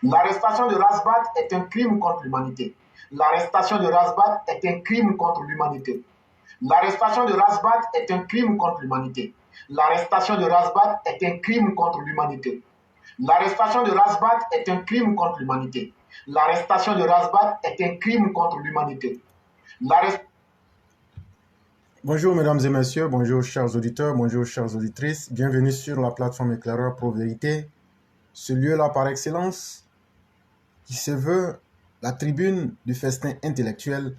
L'arrestation de Razbat est un crime contre l'humanité. L'arrestation de Razbat est un crime contre l'humanité. L'arrestation de Razbat est un crime contre l'humanité. L'arrestation de Razbat est un crime contre l'humanité. L'arrestation de Razbat est un crime contre l'humanité. L'arrestation de Razbat est un crime contre l'humanité. Bonjour mesdames et messieurs, bonjour chers auditeurs, bonjour chères auditrices. Bienvenue sur la plateforme Éclaireur Pro Vérité, ce lieu-là par excellence qui se veut la tribune du festin intellectuel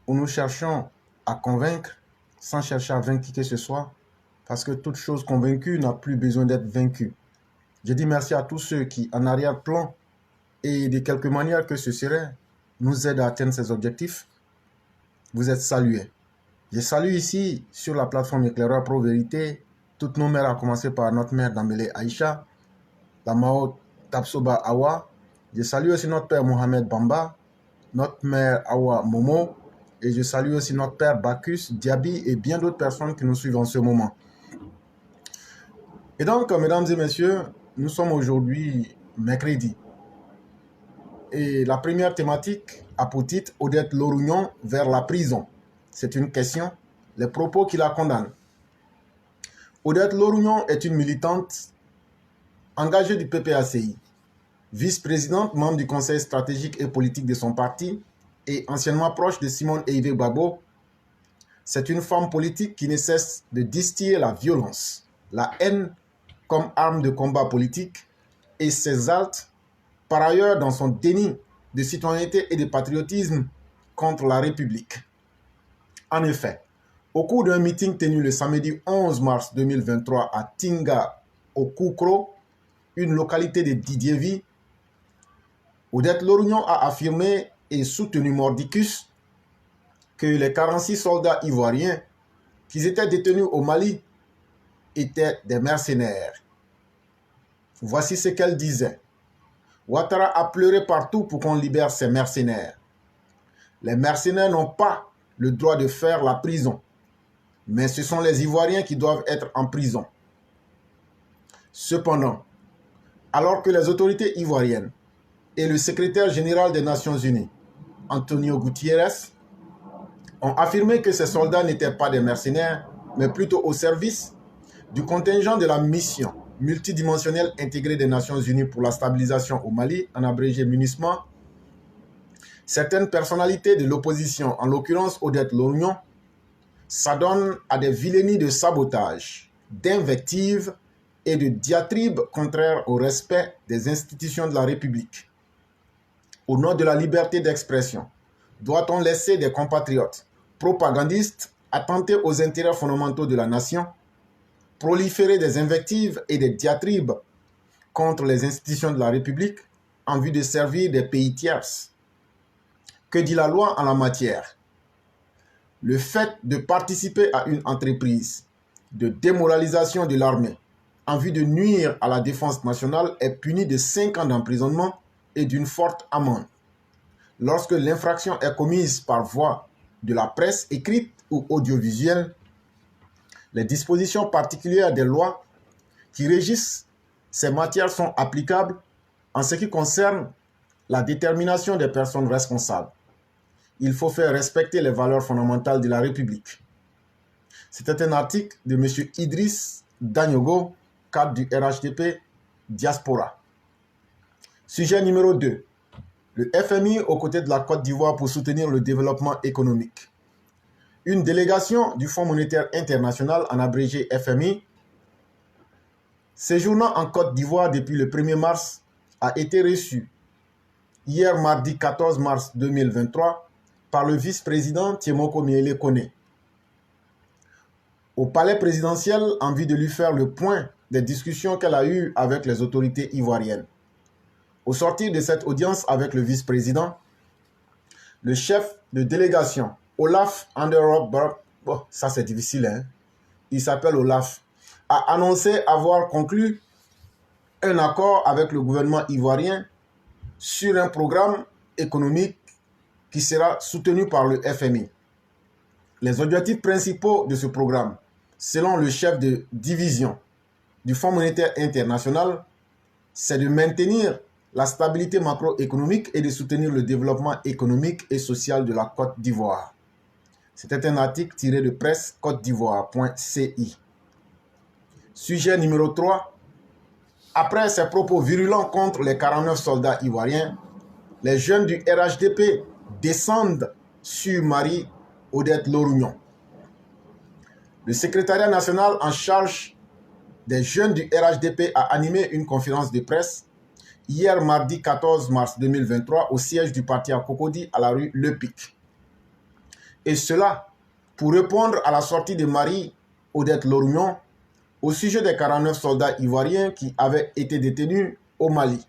où nous cherchons à convaincre sans chercher à vaincre qui que ce soit, parce que toute chose convaincue n'a plus besoin d'être vaincue. Je dis merci à tous ceux qui, en arrière-plan et de quelque manière que ce serait, nous aident à atteindre ces objectifs. Vous êtes salués. Je salue ici, sur la plateforme Éclaireur Pro Vérité, toutes nos mères, à commencer par notre mère Dambélé Aïcha, la Mao Tapsoba Awa. Je salue aussi notre père Mohamed Bamba, notre mère Awa Momo, et je salue aussi notre père Bacchus Diaby et bien d'autres personnes qui nous suivent en ce moment. Et donc, mesdames et messieurs, nous sommes aujourd'hui mercredi. Et la première thématique a pour titre Odette Lorugnon vers la prison. C'est une question, les propos qui la condamnent. Odette Lorugnon est une militante engagée du PPACI, vice-présidente, membre du conseil stratégique et politique de son parti et anciennement proche de Simone Eivé Gbagbo. C'est une femme politique qui ne cesse de distiller la violence, la haine comme arme de combat politique et s'exalte par ailleurs dans son déni de citoyenneté et de patriotisme contre la République. En effet, au cours d'un meeting tenu le samedi 11 mars 2023 à Tinga, au Koukro, une localité de Didiévi, Odette Lorugnon a affirmé et soutenu mordicus que les 46 soldats ivoiriens qui étaient détenus au Mali étaient des mercenaires. Voici ce qu'elle disait. Ouattara a pleuré partout pour qu'on libère ces mercenaires. Les mercenaires n'ont pas le droit de faire la prison, mais ce sont les Ivoiriens qui doivent être en prison. Cependant, alors que les autorités ivoiriennes et le secrétaire général des Nations Unies, Antonio Guterres, ont affirmé que ces soldats n'étaient pas des mercenaires, mais plutôt au service du contingent de la mission multidimensionnelle intégrée des Nations Unies pour la stabilisation au Mali, en abrégé MINUSMA, certaines personnalités de l'opposition, en l'occurrence Odette Lorugnon, s'adonnent à des vilainies de sabotage, d'invectives et de diatribes contraires au respect des institutions de la République. Au nom de la liberté d'expression, doit-on laisser des compatriotes propagandistes attenter aux intérêts fondamentaux de la nation, proliférer des invectives et des diatribes contre les institutions de la République en vue de servir des pays tierces? Que dit la loi en la matière? Le fait de participer à une entreprise de démoralisation de l'armée en vue de nuire à la défense nationale est puni de 5 ans d'emprisonnement et d'une forte amende. lorsque l'infraction est commise par voie de la presse écrite ou audiovisuelle, les dispositions particulières des lois qui régissent ces matières sont applicables en ce qui concerne la détermination des personnes responsables. Il faut faire respecter les valeurs fondamentales de la République. C'était un article de M. Idriss Danyogo, cadre du RHDP Diaspora. Sujet numéro 2. Le FMI aux côtés de la Côte d'Ivoire pour soutenir le développement économique. Une délégation du Fonds monétaire international, en abrégé FMI, séjournant en Côte d'Ivoire depuis le 1er mars, a été reçue hier mardi 14 mars 2023 par le vice-président Tiemoko Miele Kone au palais présidentiel en vue de lui faire le point des discussions qu'elle a eues avec les autorités ivoiriennes. Au sortir de cette audience avec le vice-président, le chef de délégation, Olaf Anderob, ça c'est difficile, hein? Il s'appelle Olaf, a annoncé avoir conclu un accord avec le gouvernement ivoirien sur un programme économique qui sera soutenu par le FMI. Les objectifs principaux de ce programme, selon le chef de division du Fonds monétaire international, c'est de maintenir la stabilité macroéconomique et de soutenir le développement économique et social de la Côte d'Ivoire. C'était un article tiré de presse côte-d'ivoire.ci. Sujet numéro 3. Après ces propos virulents contre les 49 soldats ivoiriens, les jeunes du RHDP descendent sur Marie-Odette Lorugnon. Le secrétariat national en charge des jeunes du RHDP a animé une conférence de presse hier mardi 14 mars 2023 au siège du parti à Cocody à la rue Le Pic. Et cela pour répondre à la sortie de Marie-Odette Lorugnon au sujet des 49 soldats ivoiriens qui avaient été détenus au Mali.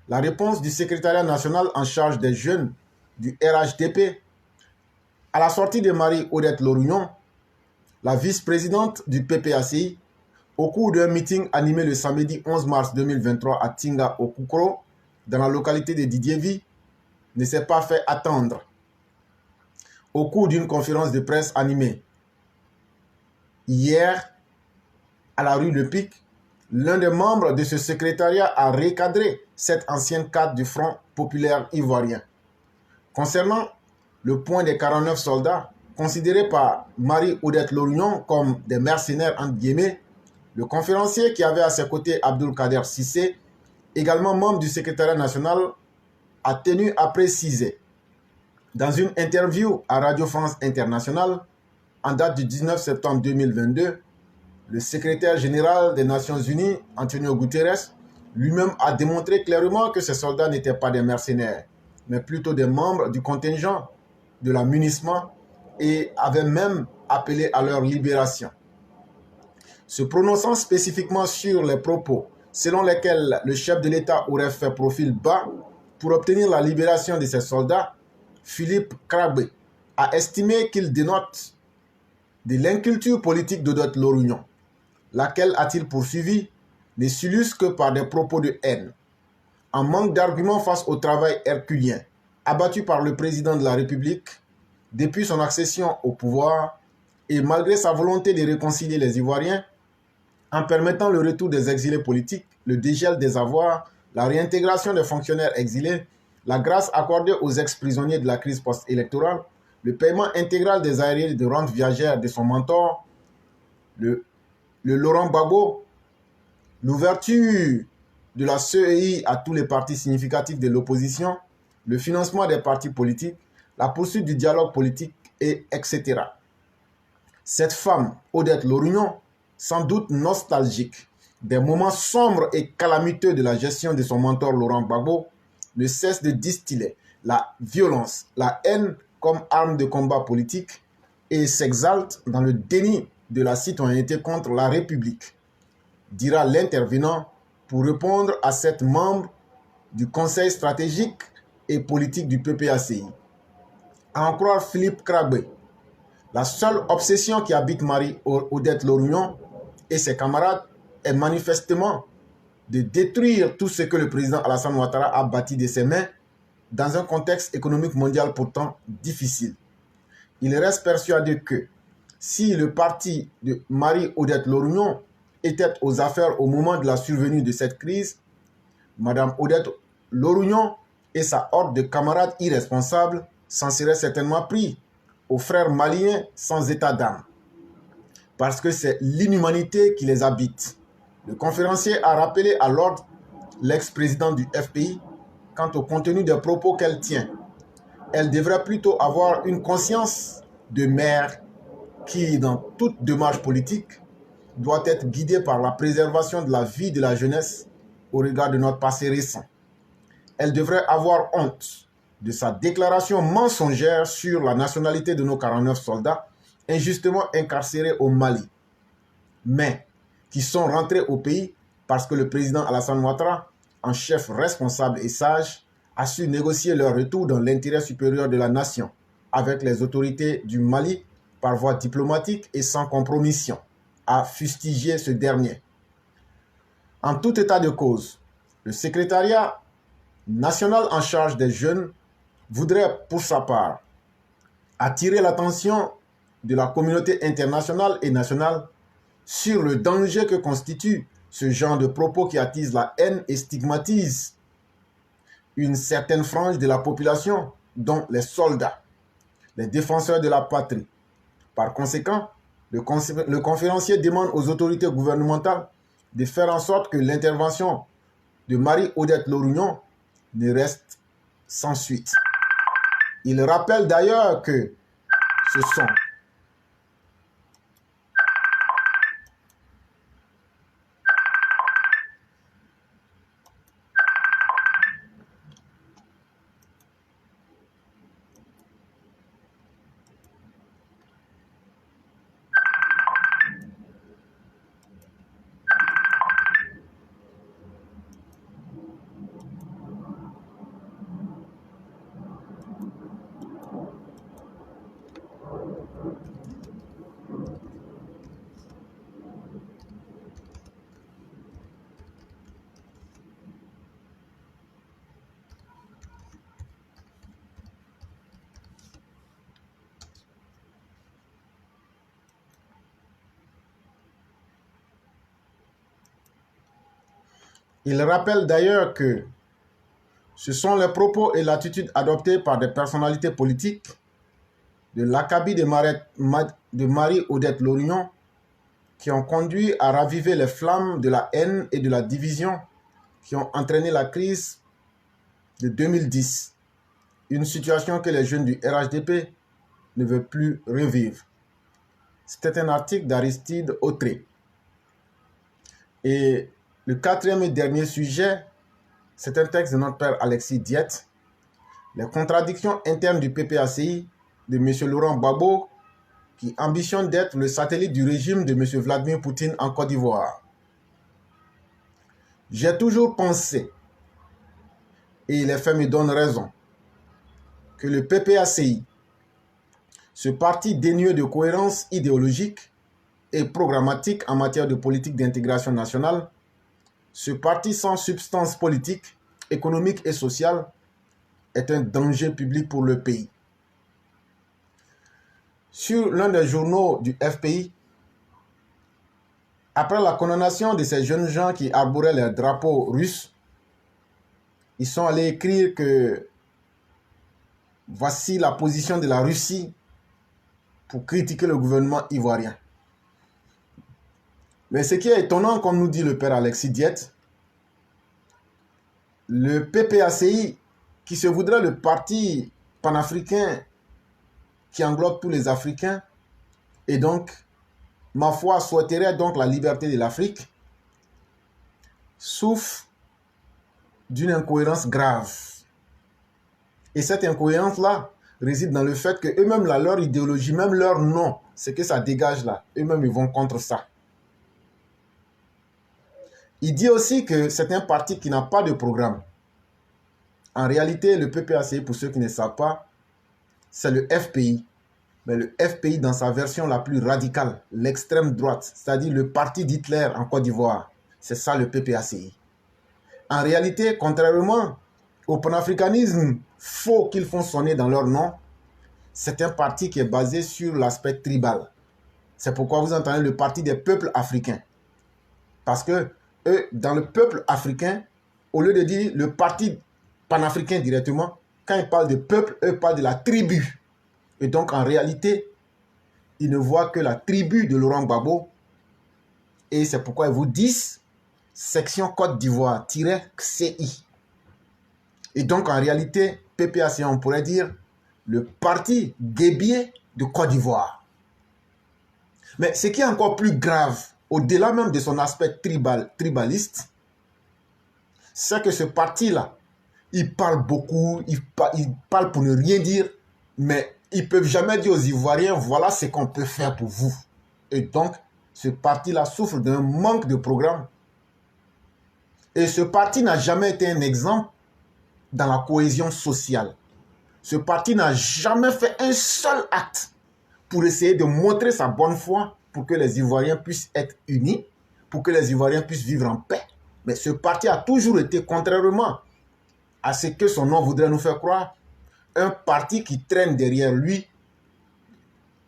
La réponse du secrétariat national en charge des jeunes du RHDP à la sortie de Marie-Odette Lorugnon, la vice-présidente du PPACI, au cours d'un meeting animé le samedi 11 mars 2023 à Tinga au Koukro, dans la localité de Didiévi, ne s'est pas fait attendre. Au cours d'une conférence de presse animée hier à la rue Le Pic, l'un des membres de ce secrétariat a recadré cette ancienne cadre du Front populaire ivoirien. Concernant le point des 49 soldats, considérés par Marie-Odette Lorugnon comme des mercenaires entre guillemets, le conférencier qui avait à ses côtés Abdul Kader Sissé, également membre du secrétariat national, a tenu à préciser dans une interview à Radio France Internationale en date du 19 septembre 2022, le secrétaire général des Nations Unies, Antonio Guterres, lui-même a démontré clairement que ces soldats n'étaient pas des mercenaires, mais plutôt des membres du contingent de la MINUSMA et avait même appelé à leur libération. Se prononçant spécifiquement sur les propos selon lesquels le chef de l'État aurait fait profil bas pour obtenir la libération de ces soldats, Philippe Krabbe a estimé qu'il dénote de l'inculture politique d'Odette Lorugnon, laquelle, a-t-il poursuivi, ne s'illustre que par des propos de haine. En manque d'arguments face au travail herculien abattu par le président de la République depuis son accession au pouvoir et malgré sa volonté de réconcilier les Ivoiriens, en permettant le retour des exilés politiques, le dégel des avoirs, la réintégration des fonctionnaires exilés, la grâce accordée aux ex-prisonniers de la crise post-électorale, le paiement intégral des arriérés de rente viagère de son mentor, le Laurent Gbagbo, l'ouverture de la CEI à tous les partis significatifs de l'opposition, le financement des partis politiques, la poursuite du dialogue politique, etc. Cette femme, Odette Lorugnon, sans doute nostalgique des moments sombres et calamiteux de la gestion de son mentor Laurent Gbagbo, ne cesse de distiller la violence, la haine comme arme de combat politique et s'exalte dans le déni de la citoyenneté contre la République, dira l'intervenant pour répondre à cette membre du Conseil stratégique et politique du PPACI. À en croire Philippe Krabbe, la seule obsession qui habite Marie-Odette Lorugnon et ses camarades est manifestement de détruire tout ce que le président Alassane Ouattara a bâti de ses mains dans un contexte économique mondial pourtant difficile. Il reste persuadé que si le parti de Marie-Odette Lorugnon était aux affaires au moment de la survenue de cette crise, Madame Odette Lorugnon et sa horde de camarades irresponsables s'en seraient certainement pris aux frères maliens sans état d'âme. Parce que c'est l'inhumanité qui les habite. Le conférencier a rappelé à l'ordre l'ex-président du FPI quant au contenu des propos qu'elle tient. Elle devrait plutôt avoir une conscience de mère qui, dans toute démarche politique, doit être guidée par la préservation de la vie de la jeunesse au regard de notre passé récent. Elle devrait avoir honte de sa déclaration mensongère sur la nationalité de nos 49 soldats injustement incarcérés au Mali, mais qui sont rentrés au pays parce que le président Alassane Ouattara, en chef responsable et sage, a su négocier leur retour dans l'intérêt supérieur de la nation avec les autorités du Mali par voie diplomatique et sans compromission, a fustigé ce dernier. En tout état de cause, le secrétariat national en charge des jeunes voudrait pour sa part attirer l'attention de la communauté internationale et nationale sur le danger que constitue ce genre de propos qui attise la haine et stigmatise une certaine frange de la population, dont les soldats, les défenseurs de la patrie. Par conséquent, le conférencier demande aux autorités gouvernementales de faire en sorte que l'intervention de Marie-Odette Lorugnon ne reste sans suite. Il rappelle d'ailleurs que ce sont Il rappelle d'ailleurs que ce sont les propos et l'attitude adoptés par des personnalités politiques de l'acabit de Marie-Odette Lorugnon qui ont conduit à raviver les flammes de la haine et de la division qui ont entraîné la crise de 2010, une situation que les jeunes du RHDP ne veulent plus revivre. C'était un article d'Aristide Autré. Et le quatrième et dernier sujet, c'est un texte de notre père Alexis Diette, les contradictions internes du PPACI de M. Laurent Gbagbo, qui ambitionne d'être le satellite du régime de M. Vladimir Poutine en Côte d'Ivoire. J'ai toujours pensé, et les faits me donnent raison, que le PPACI, ce parti dénué de cohérence idéologique et programmatique en matière de politique d'intégration nationale, ce parti sans substance politique, économique et sociale, est un danger public pour le pays. Sur l'un des journaux du FPI, après la condamnation de ces jeunes gens qui arboraient les drapeaux russes, ils sont allés écrire que voici la position de la Russie pour critiquer le gouvernement ivoirien. Mais ce qui est étonnant, comme nous dit le père Alexis Diette, le PPACI, qui se voudrait le parti panafricain qui englobe tous les Africains, et donc, ma foi, souhaiterait donc la liberté de l'Afrique, souffre d'une incohérence grave. Et cette incohérence-là réside dans le fait que eux-mêmes, leur idéologie, même leur nom, ce que ça dégage là, eux-mêmes, ils vont contre ça. Il dit aussi que c'est un parti qui n'a pas de programme. En réalité, le PPACI, pour ceux qui ne savent pas, c'est le FPI. Mais le FPI dans sa version la plus radicale, l'extrême droite, c'est-à-dire le parti d'Hitler en Côte d'Ivoire. C'est ça le PPACI. En réalité, contrairement au panafricanisme faux qu'ils font sonner dans leur nom, c'est un parti qui est basé sur l'aspect tribal. C'est pourquoi vous entendez le parti des peuples africains. Parce que eux, dans le peuple africain, au lieu de dire le parti panafricain directement, quand ils parlent de peuple, eux parlent de la tribu. Et donc en réalité, ils ne voient que la tribu de Laurent Gbagbo. Et c'est pourquoi ils vous disent section Côte d'Ivoire-CI. Et donc en réalité, PPAC, on pourrait dire le parti guébier de Côte d'Ivoire. Mais ce qui est encore plus grave, au-delà même de son aspect tribaliste, c'est que ce parti-là, il parle beaucoup, il parle pour ne rien dire, mais ils ne peuvent jamais dire aux Ivoiriens, voilà ce qu'on peut faire pour vous. Et donc, ce parti-là souffre d'un manque de programme. Et ce parti n'a jamais été un exemple dans la cohésion sociale. Ce parti n'a jamais fait un seul acte pour essayer de montrer sa bonne foi pour que les Ivoiriens puissent être unis, pour que les Ivoiriens puissent vivre en paix. Mais ce parti a toujours été, contrairement à ce que son nom voudrait nous faire croire, un parti qui traîne derrière lui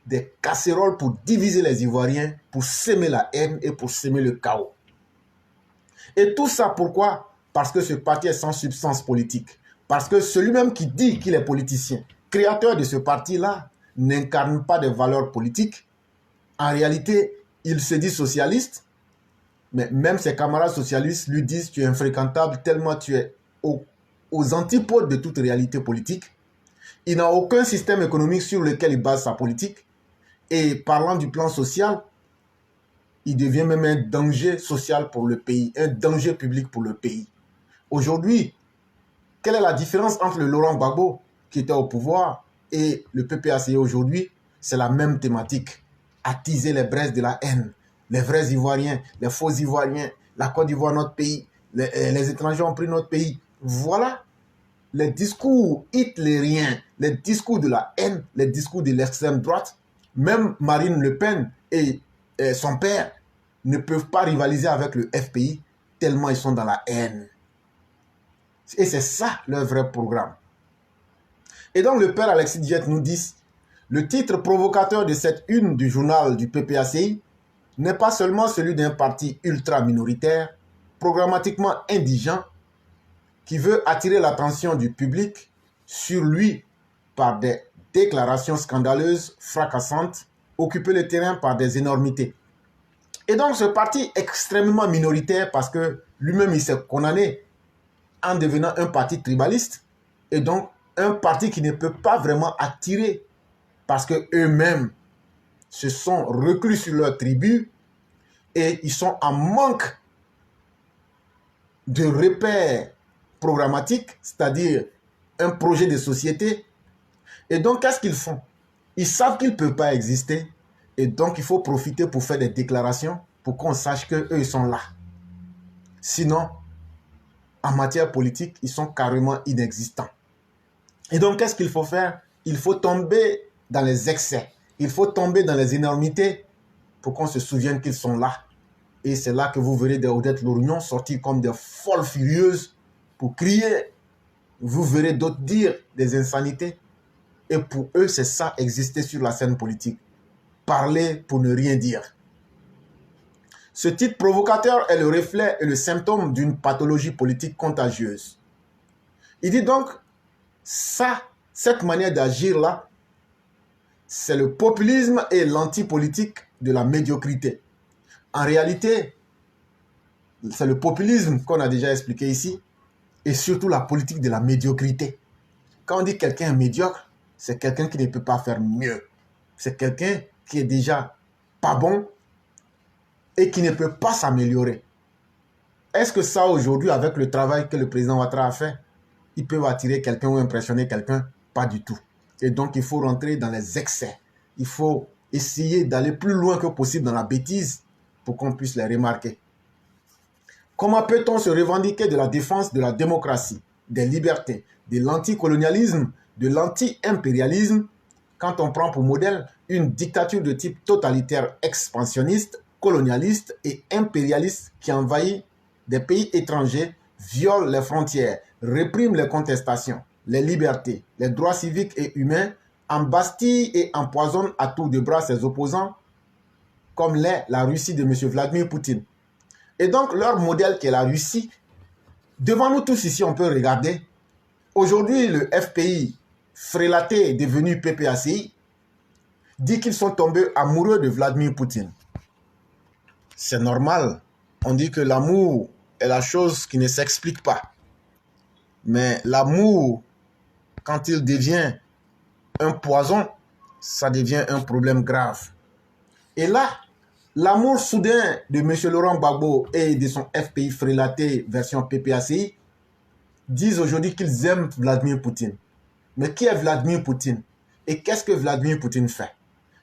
des casseroles pour diviser les Ivoiriens, pour semer la haine et pour semer le chaos. Et tout ça pourquoi? Parce que ce parti est sans substance politique. Parce que celui-même qui dit qu'il est politicien, créateur de ce parti-là, n'incarne pas des valeurs politiques. En réalité, il se dit socialiste, mais même ses camarades socialistes lui disent tu es infréquentable tellement tu es aux antipodes de toute réalité politique. Il n'a aucun système économique sur lequel il base sa politique. Et parlant du plan social, il devient même un danger social pour le pays, un danger public pour le pays. Aujourd'hui, quelle est la différence entre le Laurent Gbagbo qui était au pouvoir et le PPAC aujourd'hui? C'est la même thématique. Attiser les braises de la haine. Les vrais Ivoiriens, les faux Ivoiriens, la Côte d'Ivoire, notre pays, les étrangers ont pris notre pays. Voilà les discours hitlériens, les discours de la haine, les discours de l'extrême droite. Même Marine Le Pen et son père ne peuvent pas rivaliser avec le FPI tellement ils sont dans la haine. Et c'est ça leur vrai programme. Et donc le père Alexis Diet nous dit, le titre provocateur de cette une du journal du PPACI n'est pas seulement celui d'un parti ultra minoritaire, programmatiquement indigent, qui veut attirer l'attention du public sur lui par des déclarations scandaleuses, fracassantes, occuper le terrain par des énormités. Et donc ce parti extrêmement minoritaire parce que lui-même il s'est condamné en devenant un parti tribaliste et donc un parti qui ne peut pas vraiment attirer parce que eux-mêmes se sont reclus sur leur tribu et ils sont en manque de repères programmatiques, c'est-à-dire un projet de société. Et donc qu'est-ce qu'ils font? Ils savent qu'ils ne peuvent pas exister et donc il faut profiter pour faire des déclarations pour qu'on sache qu'eux ils sont là. Sinon, en matière politique, ils sont carrément inexistants. Et donc, qu'est-ce qu'il faut faire? Il faut tomber dans les excès. Il faut tomber dans les énormités pour qu'on se souvienne qu'ils sont là. Et c'est là que vous verrez des Odette Lorignon sortir comme des folles furieuses pour crier. Vous verrez d'autres dire des insanités. Et pour eux, c'est ça, exister sur la scène politique. Parler pour ne rien dire. Ce titre provocateur est le reflet et le symptôme d'une pathologie politique contagieuse. Il dit donc, ça, cette manière d'agir-là, c'est le populisme et l'antipolitique de la médiocrité. En réalité, c'est le populisme qu'on a déjà expliqué ici, et surtout la politique de la médiocrité. Quand on dit quelqu'un est médiocre, c'est quelqu'un qui ne peut pas faire mieux. C'est quelqu'un qui est déjà pas bon et qui ne peut pas s'améliorer. Est-ce que ça, aujourd'hui, avec le travail que le président Ouattara a fait, ils peuvent attirer quelqu'un ou impressionner quelqu'un? Pas du tout. Et donc, il faut rentrer dans les excès. Il faut essayer d'aller plus loin que possible dans la bêtise pour qu'on puisse les remarquer. Comment peut-on se revendiquer de la défense de la démocratie, des libertés, de l'anticolonialisme, de l'anti-impérialisme quand on prend pour modèle une dictature de type totalitaire expansionniste, colonialiste et impérialiste qui envahit des pays étrangers, viole les frontières, réprime les contestations, les libertés, les droits civiques et humains, embastille et empoisonne à tour de bras ses opposants, comme l'est la Russie de M. Vladimir Poutine. Et donc, leur modèle qui est la Russie, devant nous tous ici, on peut regarder. Aujourd'hui, le FPI, frélaté, devenu PPACI, dit qu'ils sont tombés amoureux de Vladimir Poutine. C'est normal. On dit que l'amour est la chose qui ne s'explique pas. Mais l'amour, quand il devient un poison, ça devient un problème grave. Et là, l'amour soudain de M. Laurent Gbagbo et de son FPI frélaté version PPACI disent aujourd'hui qu'ils aiment Vladimir Poutine. Mais qui est Vladimir Poutine? Et qu'est-ce que Vladimir Poutine fait?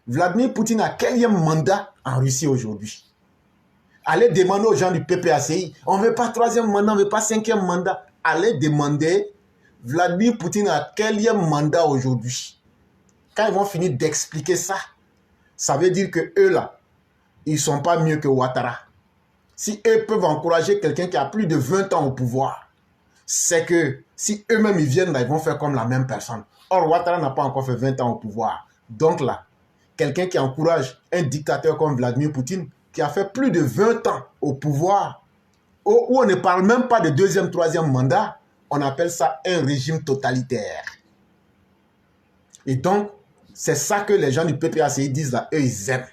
Vladimir Poutine a quel mandat en Russie aujourd'hui? Allez demander aux gens du PPACI, on ne veut pas troisième mandat, on ne veut pas cinquième mandat. Allez demander, Vladimir Poutine a quel mandat aujourd'hui? Quand ils vont finir d'expliquer ça, ça veut dire que eux là, ils ne sont pas mieux que Ouattara. Si eux peuvent encourager quelqu'un qui a plus de 20 ans au pouvoir, c'est que si eux-mêmes ils viennent là, ils vont faire comme la même personne. Or, Ouattara n'a pas encore fait 20 ans au pouvoir. Donc là, quelqu'un qui encourage un dictateur comme Vladimir Poutine, qui a fait plus de 20 ans au pouvoir, où on ne parle même pas de deuxième, troisième mandat, on appelle ça un régime totalitaire. Et donc, c'est ça que les gens du PPACI disent là, eux ils aiment.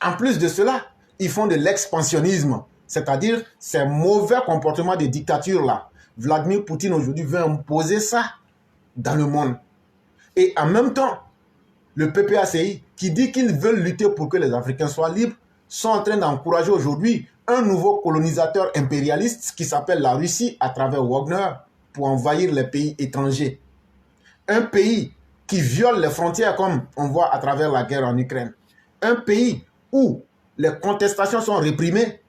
En plus de cela, ils font de l'expansionnisme, c'est-à-dire ces mauvais comportements de dictature là. Vladimir Poutine aujourd'hui veut imposer ça dans le monde. Et en même temps, le PPACI qui dit qu'ils veulent lutter pour que les Africains soient libres, sont en train d'encourager aujourd'hui un nouveau colonisateur impérialiste qui s'appelle la Russie à travers Wagner pour envahir les pays étrangers. Un pays qui viole les frontières comme on voit à travers la guerre en Ukraine. Un pays où les contestations sont réprimées,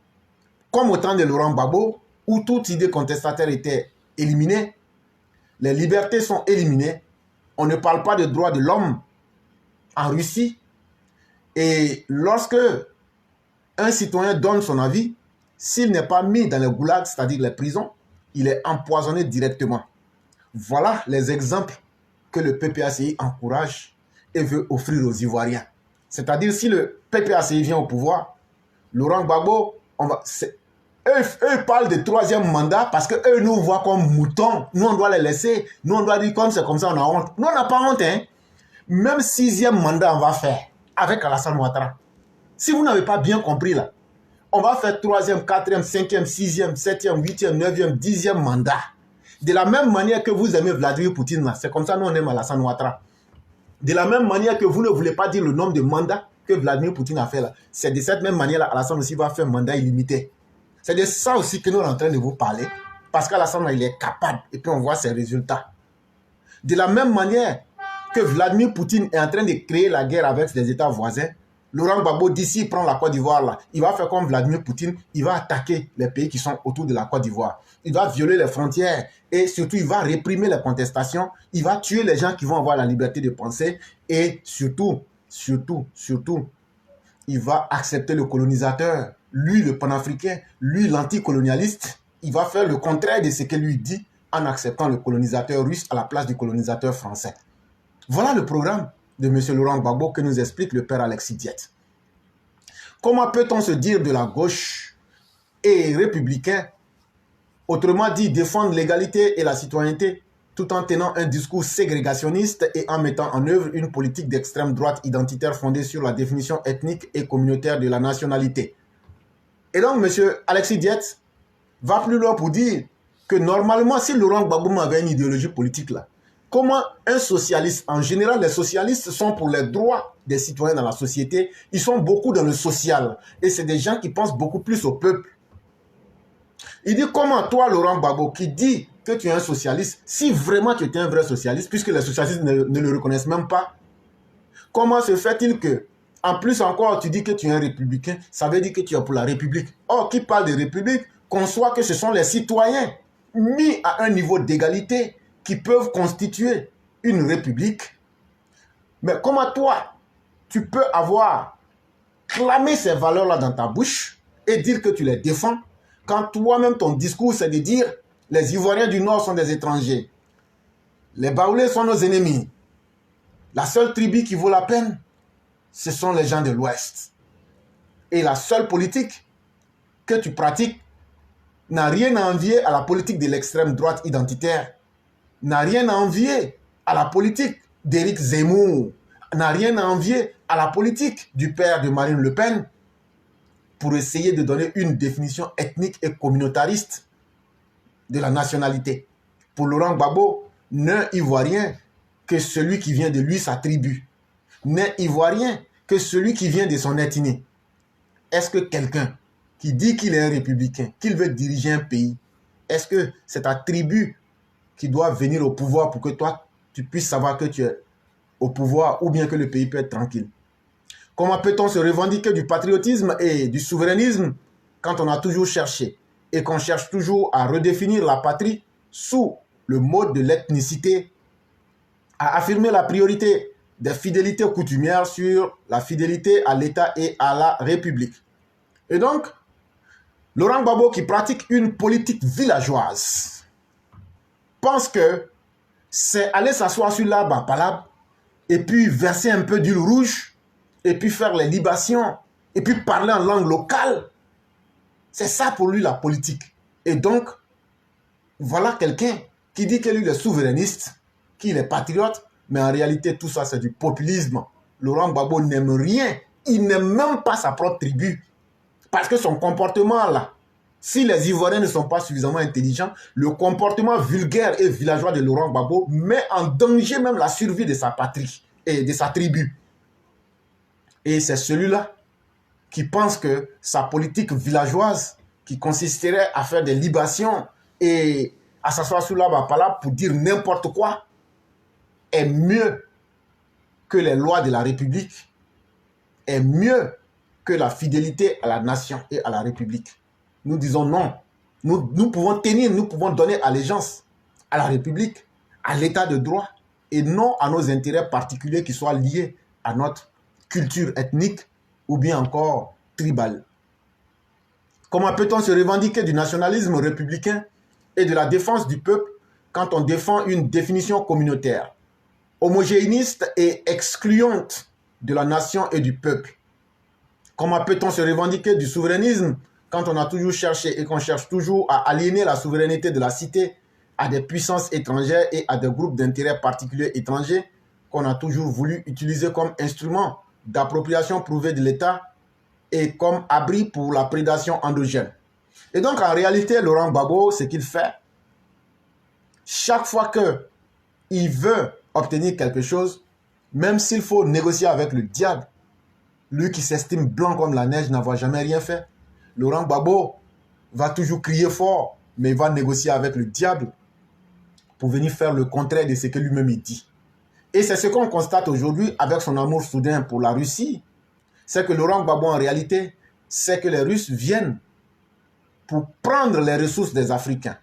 comme au temps de Laurent Gbagbo, où toute idée contestataire était éliminée. Les libertés sont éliminées. On ne parle pas de droits de l'homme en Russie. Et lorsque un citoyen donne son avis, s'il n'est pas mis dans les goulags, c'est-à-dire les prisons, il est empoisonné directement. Voilà les exemples que le PPACI encourage et veut offrir aux Ivoiriens. C'est-à-dire si le PPACI vient au pouvoir, Laurent Gbagbo, eux parlent de troisième mandat parce qu'eux nous voient comme moutons. Nous, on doit les laisser. Nous, on doit dire comme c'est comme ça, on a honte. Nous, on n'a pas honte. Hein? Même sixième mandat, on va faire avec Alassane Ouattara. Si vous n'avez pas bien compris là, on va faire troisième, quatrième, cinquième, sixième, septième, huitième, neuvième, dixième mandat. De la même manière que vous aimez Vladimir Poutine là, c'est comme ça nous on aime Alassane Ouattara. De la même manière que vous ne voulez pas dire le nombre de mandats que Vladimir Poutine a fait là, c'est de cette même manière là, Alassane aussi va faire un mandat illimité. C'est de ça aussi que nous sommes en train de vous parler, parce qu'Alassane il est capable et puis on voit ses résultats. De la même manière que Vladimir Poutine est en train de créer la guerre avec les États voisins, Laurent Gbagbo, d'ici, il prend la Côte d'Ivoire là. Il va faire comme Vladimir Poutine, il va attaquer les pays qui sont autour de la Côte d'Ivoire. Il va violer les frontières et surtout, il va réprimer les contestations. Il va tuer les gens qui vont avoir la liberté de penser et surtout, il va accepter le colonisateur, lui le panafricain, lui l'anticolonialiste. Il va faire le contraire de ce que lui dit en acceptant le colonisateur russe à la place du colonisateur français. Voilà le programme de M. Laurent Gbagbo que nous explique le père Alexis Diet. Comment peut-on se dire de la gauche et républicain, autrement dit défendre l'égalité et la citoyenneté, tout en tenant un discours ségrégationniste et en mettant en œuvre une politique d'extrême droite identitaire fondée sur la définition ethnique et communautaire de la nationalité. Et donc M. Alexis Diet va plus loin pour dire que normalement, si Laurent Gbagbo avait une idéologie politique là, comment un socialiste, en général les socialistes sont pour les droits des citoyens dans la société, ils sont beaucoup dans le social et c'est des gens qui pensent beaucoup plus au peuple. Il dit comment toi Laurent Gbagbo qui dit que tu es un socialiste, si vraiment tu étais un vrai socialiste, puisque les socialistes ne le reconnaissent même pas, comment se fait-il que, en plus encore tu dis que tu es un républicain, ça veut dire que tu es pour la République. Or, qui parle de République conçoit que ce sont les citoyens mis à un niveau d'égalité qui peuvent constituer une république. Mais comment toi, tu peux avoir clamé ces valeurs-là dans ta bouche et dire que tu les défends quand toi-même ton discours c'est de dire Les Ivoiriens du Nord sont des étrangers. Les Baoulés sont nos ennemis. La seule tribu qui vaut la peine, ce sont les gens de l'Ouest. Et la seule politique que tu pratiques n'a rien à envier à la politique de l'extrême droite identitaire, n'a rien à envier à la politique d'Éric Zemmour, n'a rien à envier à la politique du père de Marine Le Pen pour essayer de donner une définition ethnique et communautariste de la nationalité. Pour Laurent Gbagbo, n'est ivoirien que celui qui vient de lui, sa tribu. N'est ivoirien que celui qui vient de son ethnie. Est-ce que quelqu'un qui dit qu'il est un républicain, qu'il veut diriger un pays, est-ce que c'est ta tribu qui doit venir au pouvoir pour que toi, tu puisses savoir que tu es au pouvoir ou bien que le pays peut être tranquille? Comment peut-on se revendiquer du patriotisme et du souverainisme quand on a toujours cherché et qu'on cherche toujours à redéfinir la patrie sous le mode de l'ethnicité, à affirmer la priorité des fidélités coutumières sur la fidélité à l'État et à la République? Et donc, Laurent Gbagbo, qui pratique une politique villageoise, pense que c'est aller s'asseoir sur l'arbre à palabre et puis verser un peu d'huile rouge et puis faire les libations et puis parler en langue locale. C'est ça pour lui la politique. Et donc, voilà quelqu'un qui dit que lui est souverainiste, qu'il est patriote, mais en réalité tout ça c'est du populisme. Laurent Gbagbo n'aime rien, il n'aime même pas sa propre tribu. Parce que son comportement là, si les Ivoiriens ne sont pas suffisamment intelligents, le comportement vulgaire et villageois de Laurent Gbagbo met en danger même la survie de sa patrie et de sa tribu. Et c'est celui-là qui pense que sa politique villageoise, qui consisterait à faire des libations et à s'asseoir sous l'arbre à palabre pour dire n'importe quoi, est mieux que les lois de la République, est mieux que la fidélité à la nation et à la République. Nous disons non. Nous pouvons tenir, nous pouvons donner allégeance à la République, à l'état de droit, et non à nos intérêts particuliers qui soient liés à notre culture ethnique ou bien encore tribale. Comment peut-on se revendiquer du nationalisme républicain et de la défense du peuple quand on défend une définition communautaire, homogénéiste et excluante de la nation et du peuple? Comment peut-on se revendiquer du souverainisme quand on a toujours cherché et qu'on cherche toujours à aliéner la souveraineté de la cité à des puissances étrangères et à des groupes d'intérêts particuliers étrangers qu'on a toujours voulu utiliser comme instrument d'appropriation prouvée de l'État et comme abri pour la prédation endogène? Et donc en réalité, Laurent Gbagbo, ce qu'il fait, chaque fois qu'il veut obtenir quelque chose, même s'il faut négocier avec le diable, lui qui s'estime blanc comme la neige n'avoir jamais rien fait, Laurent Gbagbo va toujours crier fort, mais il va négocier avec le diable pour venir faire le contraire de ce que lui-même il dit. Et c'est ce qu'on constate aujourd'hui avec son amour soudain pour la Russie. C'est que Laurent Gbagbo, en réalité, c'est que les Russes viennent pour prendre les ressources des Africains,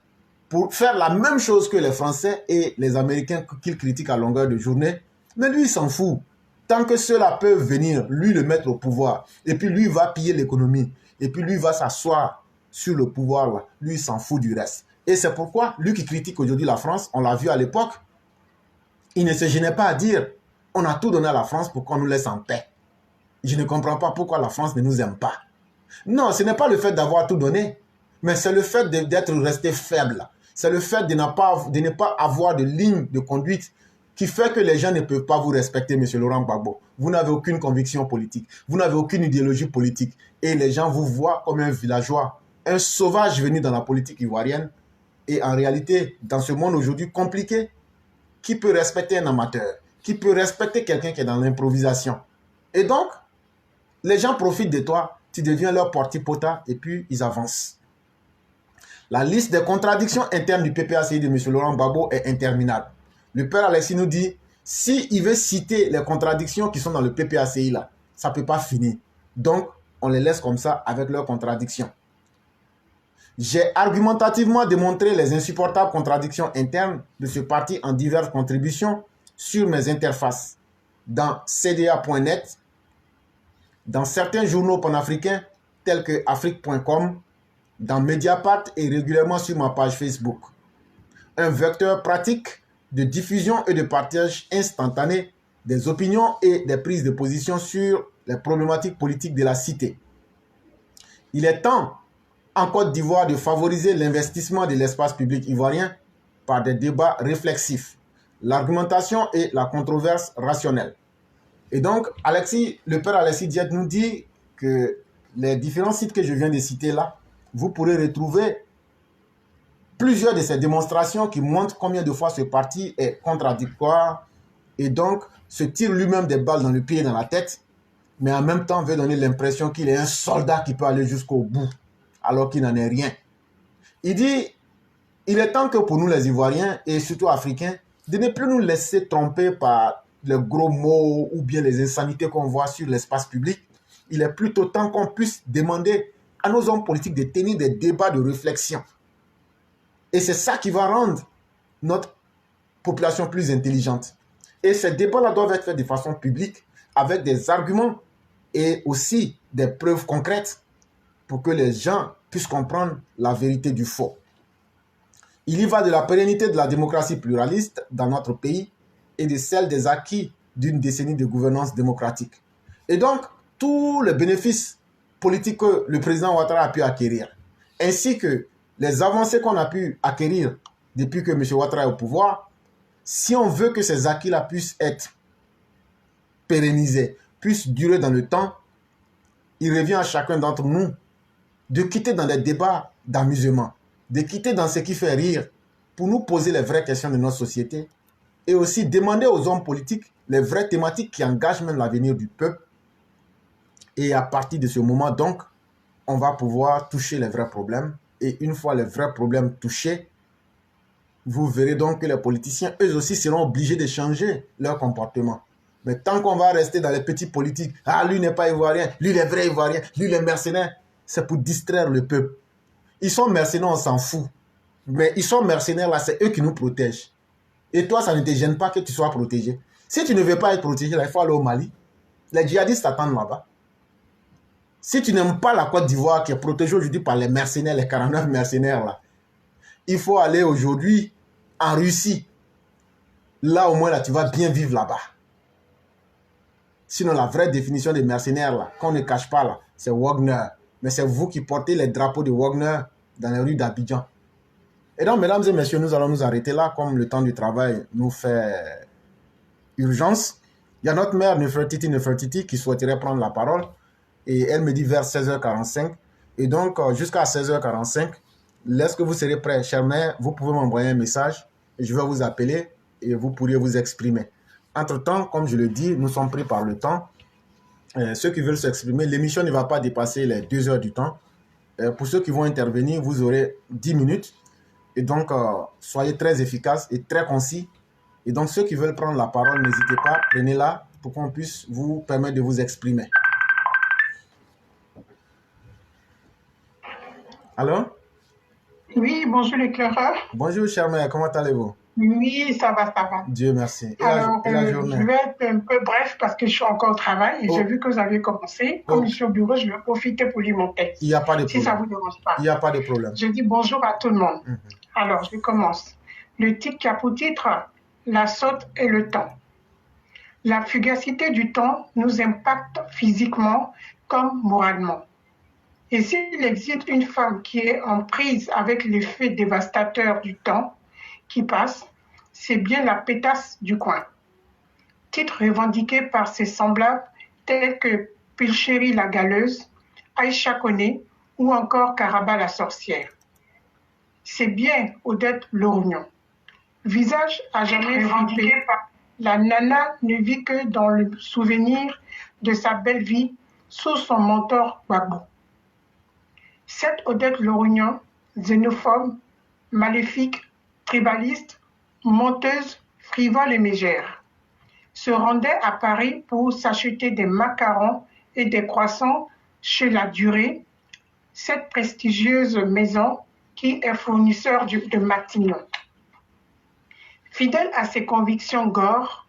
pour faire la même chose que les Français et les Américains qu'il critique à longueur de journée. Mais lui, il s'en fout. Tant que ceux-là peuvent venir, lui, le mettre au pouvoir, et puis lui va piller l'économie, et puis lui va s'asseoir sur le pouvoir, là. Lui, il s'en fout du reste. Et c'est pourquoi, lui qui critique aujourd'hui la France, on l'a vu à l'époque, il ne se gênait pas à dire « on a tout donné à la France pour qu'on nous laisse en paix ». Je ne comprends pas pourquoi la France ne nous aime pas. Non, ce n'est pas le fait d'avoir tout donné, mais c'est le fait d'être resté faible. C'est le fait de ne pas avoir de ligne de conduite qui fait que les gens ne peuvent pas vous respecter, M. Laurent Gbagbo. Vous n'avez aucune conviction politique, vous n'avez aucune idéologie politique, et les gens vous voient comme un villageois, un sauvage venu dans la politique ivoirienne. Et en réalité, dans ce monde aujourd'hui compliqué, qui peut respecter un amateur? Qui peut respecter quelqu'un qui est dans l'improvisation? Et donc, les gens profitent de toi, tu deviens leur porte-potin et puis ils avancent. La liste des contradictions internes du PPACI de M. Laurent Gbagbo est interminable. Le père Alexis nous dit, s'il veut citer les contradictions qui sont dans le PPACI là, ça ne peut pas finir. Donc, on les laisse comme ça avec leurs contradictions. J'ai argumentativement démontré les insupportables contradictions internes de ce parti en diverses contributions sur mes interfaces, dans cda.net, dans certains journaux panafricains tels que afrique.com, dans Mediapart et régulièrement sur ma page Facebook. un vecteur pratique de diffusion et de partage instantané des opinions et des prises de position sur les problématiques politiques de la cité. Il est temps en Côte d'Ivoire de favoriser l'investissement de l'espace public ivoirien par des débats réflexifs, l'argumentation et la controverse rationnelle. Et donc, le père Alexis Diète nous dit que les différents sites que je viens de citer là, vous pourrez retrouver plusieurs de ces démonstrations qui montrent combien de fois ce parti est contradictoire et donc se tire lui-même des balles dans le pied et dans la tête, mais en même temps veut donner l'impression qu'il est un soldat qui peut aller jusqu'au bout, alors qu'il n'en est rien. Il dit, il est temps que pour nous les Ivoiriens, et surtout Africains, de ne plus nous laisser tromper par les gros mots ou bien les insanités qu'on voit sur l'espace public. Il est plutôt temps qu'on puisse demander à nos hommes politiques de tenir des débats de réflexion. Et c'est ça qui va rendre notre population plus intelligente. Et ces débats-là doivent être faits de façon publique, avec des arguments et aussi des preuves concrètes pour que les gens puissent comprendre la vérité du faux. Il y va de la pérennité de la démocratie pluraliste dans notre pays et de celle des acquis d'une décennie de gouvernance démocratique. Et donc, tous les bénéfices politiques que le président Ouattara a pu acquérir, ainsi que les avancées qu'on a pu acquérir depuis que M. Ouattara est au pouvoir, si on veut que ces acquis-là puissent être pérennisés, puissent durer dans le temps, il revient à chacun d'entre nous de quitter dans des débats d'amusement, de quitter dans ce qui fait rire pour nous poser les vraies questions de notre société et aussi demander aux hommes politiques les vraies thématiques qui engagent même l'avenir du peuple. Et à partir de ce moment, donc, on va pouvoir toucher les vrais problèmes. Et une fois les vrais problèmes touchés, vous verrez donc que les politiciens, eux aussi, seront obligés de changer leur comportement. Mais tant qu'on va rester dans les petits politiques, ah, lui n'est pas ivoirien, lui il est vrai ivoirien, lui il est mercenaire, c'est pour distraire le peuple. Ils sont mercenaires, on s'en fout. Mais ils sont mercenaires là, c'est eux qui nous protègent. Et toi, ça ne te gêne pas que tu sois protégé. Si tu ne veux pas être protégé, là, il faut aller au Mali. Les djihadistes t'attendent là-bas. Si tu n'aimes pas la Côte d'Ivoire qui est protégée aujourd'hui par les mercenaires, les 49 mercenaires là, il faut aller aujourd'hui en Russie. Là, au moins, là, tu vas bien vivre là-bas. Sinon, la vraie définition des mercenaires là, qu'on ne cache pas là, c'est Wagner. Mais c'est vous qui portez les drapeaux de Wagner dans les rues d'Abidjan. Et donc, mesdames et messieurs, nous allons nous arrêter là, comme le temps du travail nous fait urgence. Il y a notre mère Nefertiti qui souhaiterait prendre la parole. Et elle me dit vers 16h45. Et donc, jusqu'à 16h45, lorsque vous serez prêts, chère mère, vous pouvez m'envoyer un message. Et je vais vous appeler et vous pourriez vous exprimer. Entre-temps, comme je le dis, nous sommes pris par le temps. Ceux qui veulent s'exprimer, l'émission ne va pas dépasser les 2 heures du temps. Pour ceux qui vont intervenir, vous aurez 10 minutes. Et donc, soyez très efficaces et très concis. Et donc, ceux qui veulent prendre la parole, n'hésitez pas, prenez-la pour qu'on puisse vous permettre de vous exprimer. Allô? Oui, bonjour l'éclaireur. Bonjour, chère mère, comment allez-vous? Oui, ça va, ça va. Dieu merci. Alors, la journée? je vais être un peu bref parce que je suis encore au travail et j'ai vu que vous avez commencé. Comme je suis au bureau, je vais profiter pour lire mon texte. Il n'y a pas de problème. Si ça ne vous dérange pas. Il n'y a pas de problème. Je dis bonjour à tout le monde. Alors, je commence. Le titre qui a pour titre « La saute et le temps ». La fugacité du temps nous impacte physiquement comme moralement. Et s'il existe une femme qui est en prise avec l'effet dévastateur du temps qui passe, c'est bien la pétasse du coin. Titre revendiqué par ses semblables tels que Pilchéri la galeuse, Aïcha Koné ou encore Karaba la sorcière. C'est bien Odette Lorognon. Visage à jamais revendiqué par la nana ne vit que dans le souvenir de sa belle vie sous son mentor Gbagbo. Cette Odette Lorognon, xénophobe, maléfique, tribaliste, menteuse, frivole et mégère, se rendait à Paris pour s'acheter des macarons et des croissants chez La Durée, cette prestigieuse maison qui est fournisseur de Matignon. Fidèle à ses convictions gore,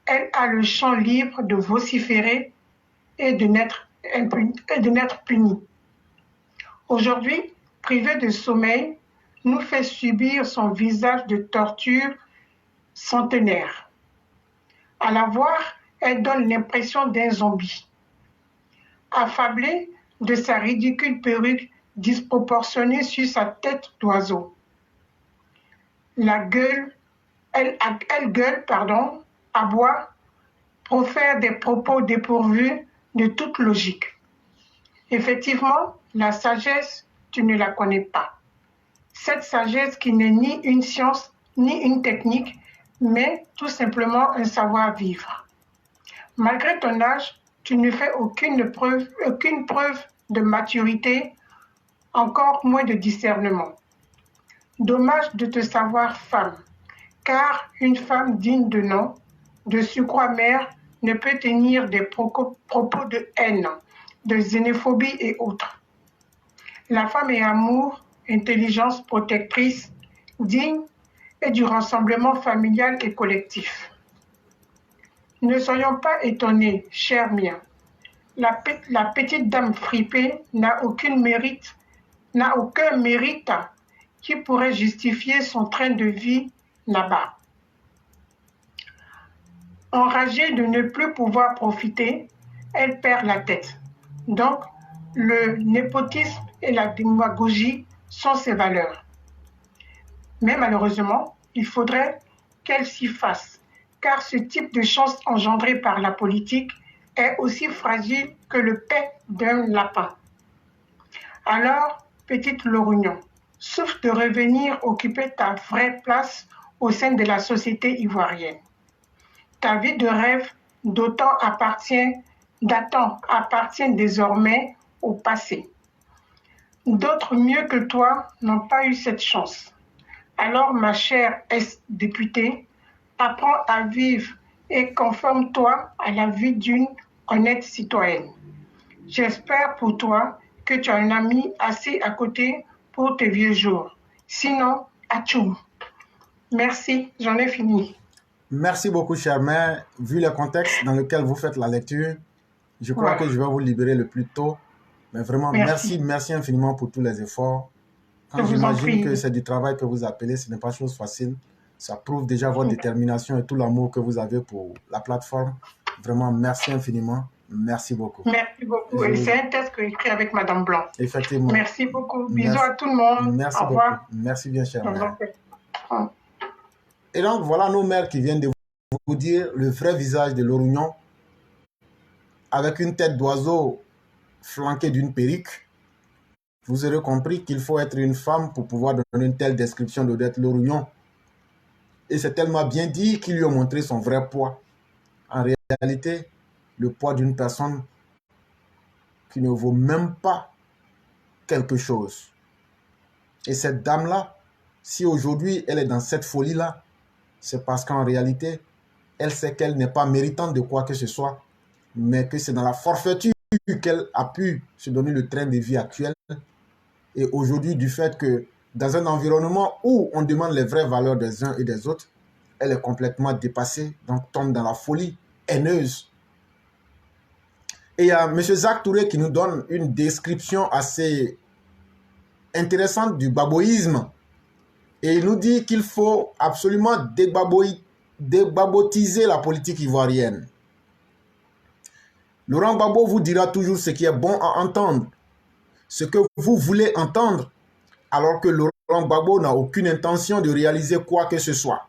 elle a le champ libre de vociférer et de n'être punie. Aujourd'hui, privée de sommeil, nous fait subir son visage de torture centenaire. À la voir, elle donne l'impression d'un zombie. Affablée de sa ridicule perruque disproportionnée sur sa tête d'oiseau. Elle gueule, aboie, profère des propos dépourvus de toute logique. Effectivement, la sagesse, tu ne la connais pas. Cette sagesse qui n'est ni une science, ni une technique, mais tout simplement un savoir-vivre. Malgré ton âge, tu ne fais aucune preuve de maturité, encore moins de discernement. Dommage de te savoir femme, car une femme digne de nom, de surcroît mère, ne peut tenir des propos de haine, de xénophobie et autres. La femme est amour, intelligence protectrice, digne et du rassemblement familial et collectif. Ne soyons pas étonnés, chers miens. La petite dame fripée n'a aucun mérite qui pourrait justifier son train de vie là-bas. Enragée de ne plus pouvoir profiter, elle perd la tête. Donc, le népotisme et la démagogie sont ses valeurs. Mais malheureusement, il faudrait qu'elle s'y fasse, car ce type de chance engendrée par la politique est aussi fragile que le paix d'un lapin. Alors, petite Lorugnon, souffre de revenir occuper ta vraie place au sein de la société ivoirienne. Ta vie de rêve datant appartient désormais au passé. D'autres mieux que toi n'ont pas eu cette chance. Alors, ma chère députée, apprends à vivre et conforme-toi à la vie d'une honnête citoyenne. J'espère pour toi que tu as un ami assis à côté pour tes vieux jours. Sinon, atchoum. Merci, j'en ai fini. Merci beaucoup, chère mère. Vu le contexte dans lequel vous faites la lecture, je crois que je vais vous libérer le plus tôt. Mais vraiment, merci infiniment pour tous les efforts. Quand j'imagine que c'est du travail que vous appelez, ce n'est pas chose facile. Ça prouve déjà votre détermination et tout l'amour que vous avez pour la plateforme. Vraiment, merci infiniment. Merci beaucoup. Merci beaucoup. Et c'est un texte que j'ai écrit avec Madame Blanc. Effectivement. Merci beaucoup. Bisous à tout le monde. Merci Au revoir. beaucoup. Merci bien, chère mère. Et donc, voilà nos mères qui viennent de vous dire le vrai visage de Lorugnon avec une tête d'oiseau flanquée d'une perruque. Vous aurez compris qu'il faut être une femme pour pouvoir donner une telle description d'Odette Lorugnon. Et c'est tellement bien dit qu'ils lui ont montré son vrai poids. En réalité, le poids d'une personne qui ne vaut même pas quelque chose. Et cette dame-là, si aujourd'hui elle est dans cette folie-là, c'est parce qu'en réalité, elle sait qu'elle n'est pas méritante de quoi que ce soit, mais que c'est dans la forfaiture qu'elle a pu se donner le train de vie actuel. Et aujourd'hui, du fait que dans un environnement où on demande les vraies valeurs des uns et des autres, elle est complètement dépassée, donc tombe dans la folie haineuse. Et il y a M. Jacques Touré qui nous donne une description assez intéressante du baboïsme. Et il nous dit qu'il faut absolument débabotiser la politique ivoirienne. Laurent Gbagbo vous dira toujours ce qui est bon à entendre, ce que vous voulez entendre, alors que Laurent Gbagbo n'a aucune intention de réaliser quoi que ce soit.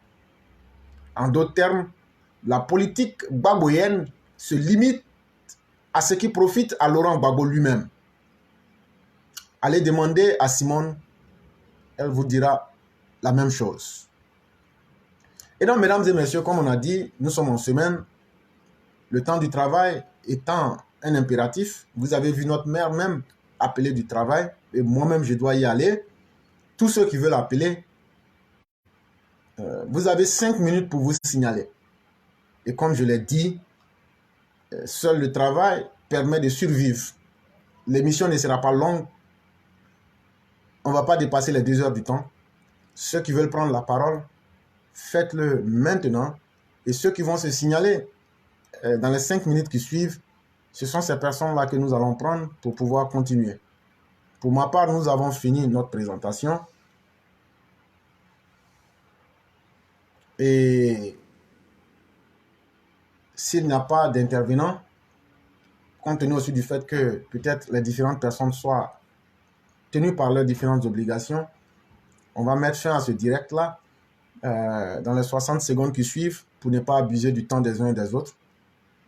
En d'autres termes, la politique gbagboyenne se limite à ce qui profite à Laurent Gbagbo lui-même. Allez demander à Simone, elle vous dira la même chose. Et donc, mesdames et messieurs, comme on a dit, nous sommes en semaine. Le temps du travail étant un impératif, vous avez vu notre mère même appeler du travail, et moi-même je dois y aller. Tous ceux qui veulent appeler, vous avez 5 minutes pour vous signaler. Et comme je l'ai dit, seul le travail permet de survivre. L'émission ne sera pas longue. On ne va pas dépasser les 2 heures du temps. Ceux qui veulent prendre la parole, faites-le maintenant. Et ceux qui vont se signaler dans les 5 minutes qui suivent, ce sont ces personnes-là que nous allons prendre pour pouvoir continuer. Pour ma part, nous avons fini notre présentation. Et s'il n'y a pas d'intervenant, compte tenu aussi du fait que peut-être les différentes personnes soient tenues par leurs différentes obligations, on va mettre fin à ce direct-là dans les 60 secondes qui suivent pour ne pas abuser du temps des uns et des autres.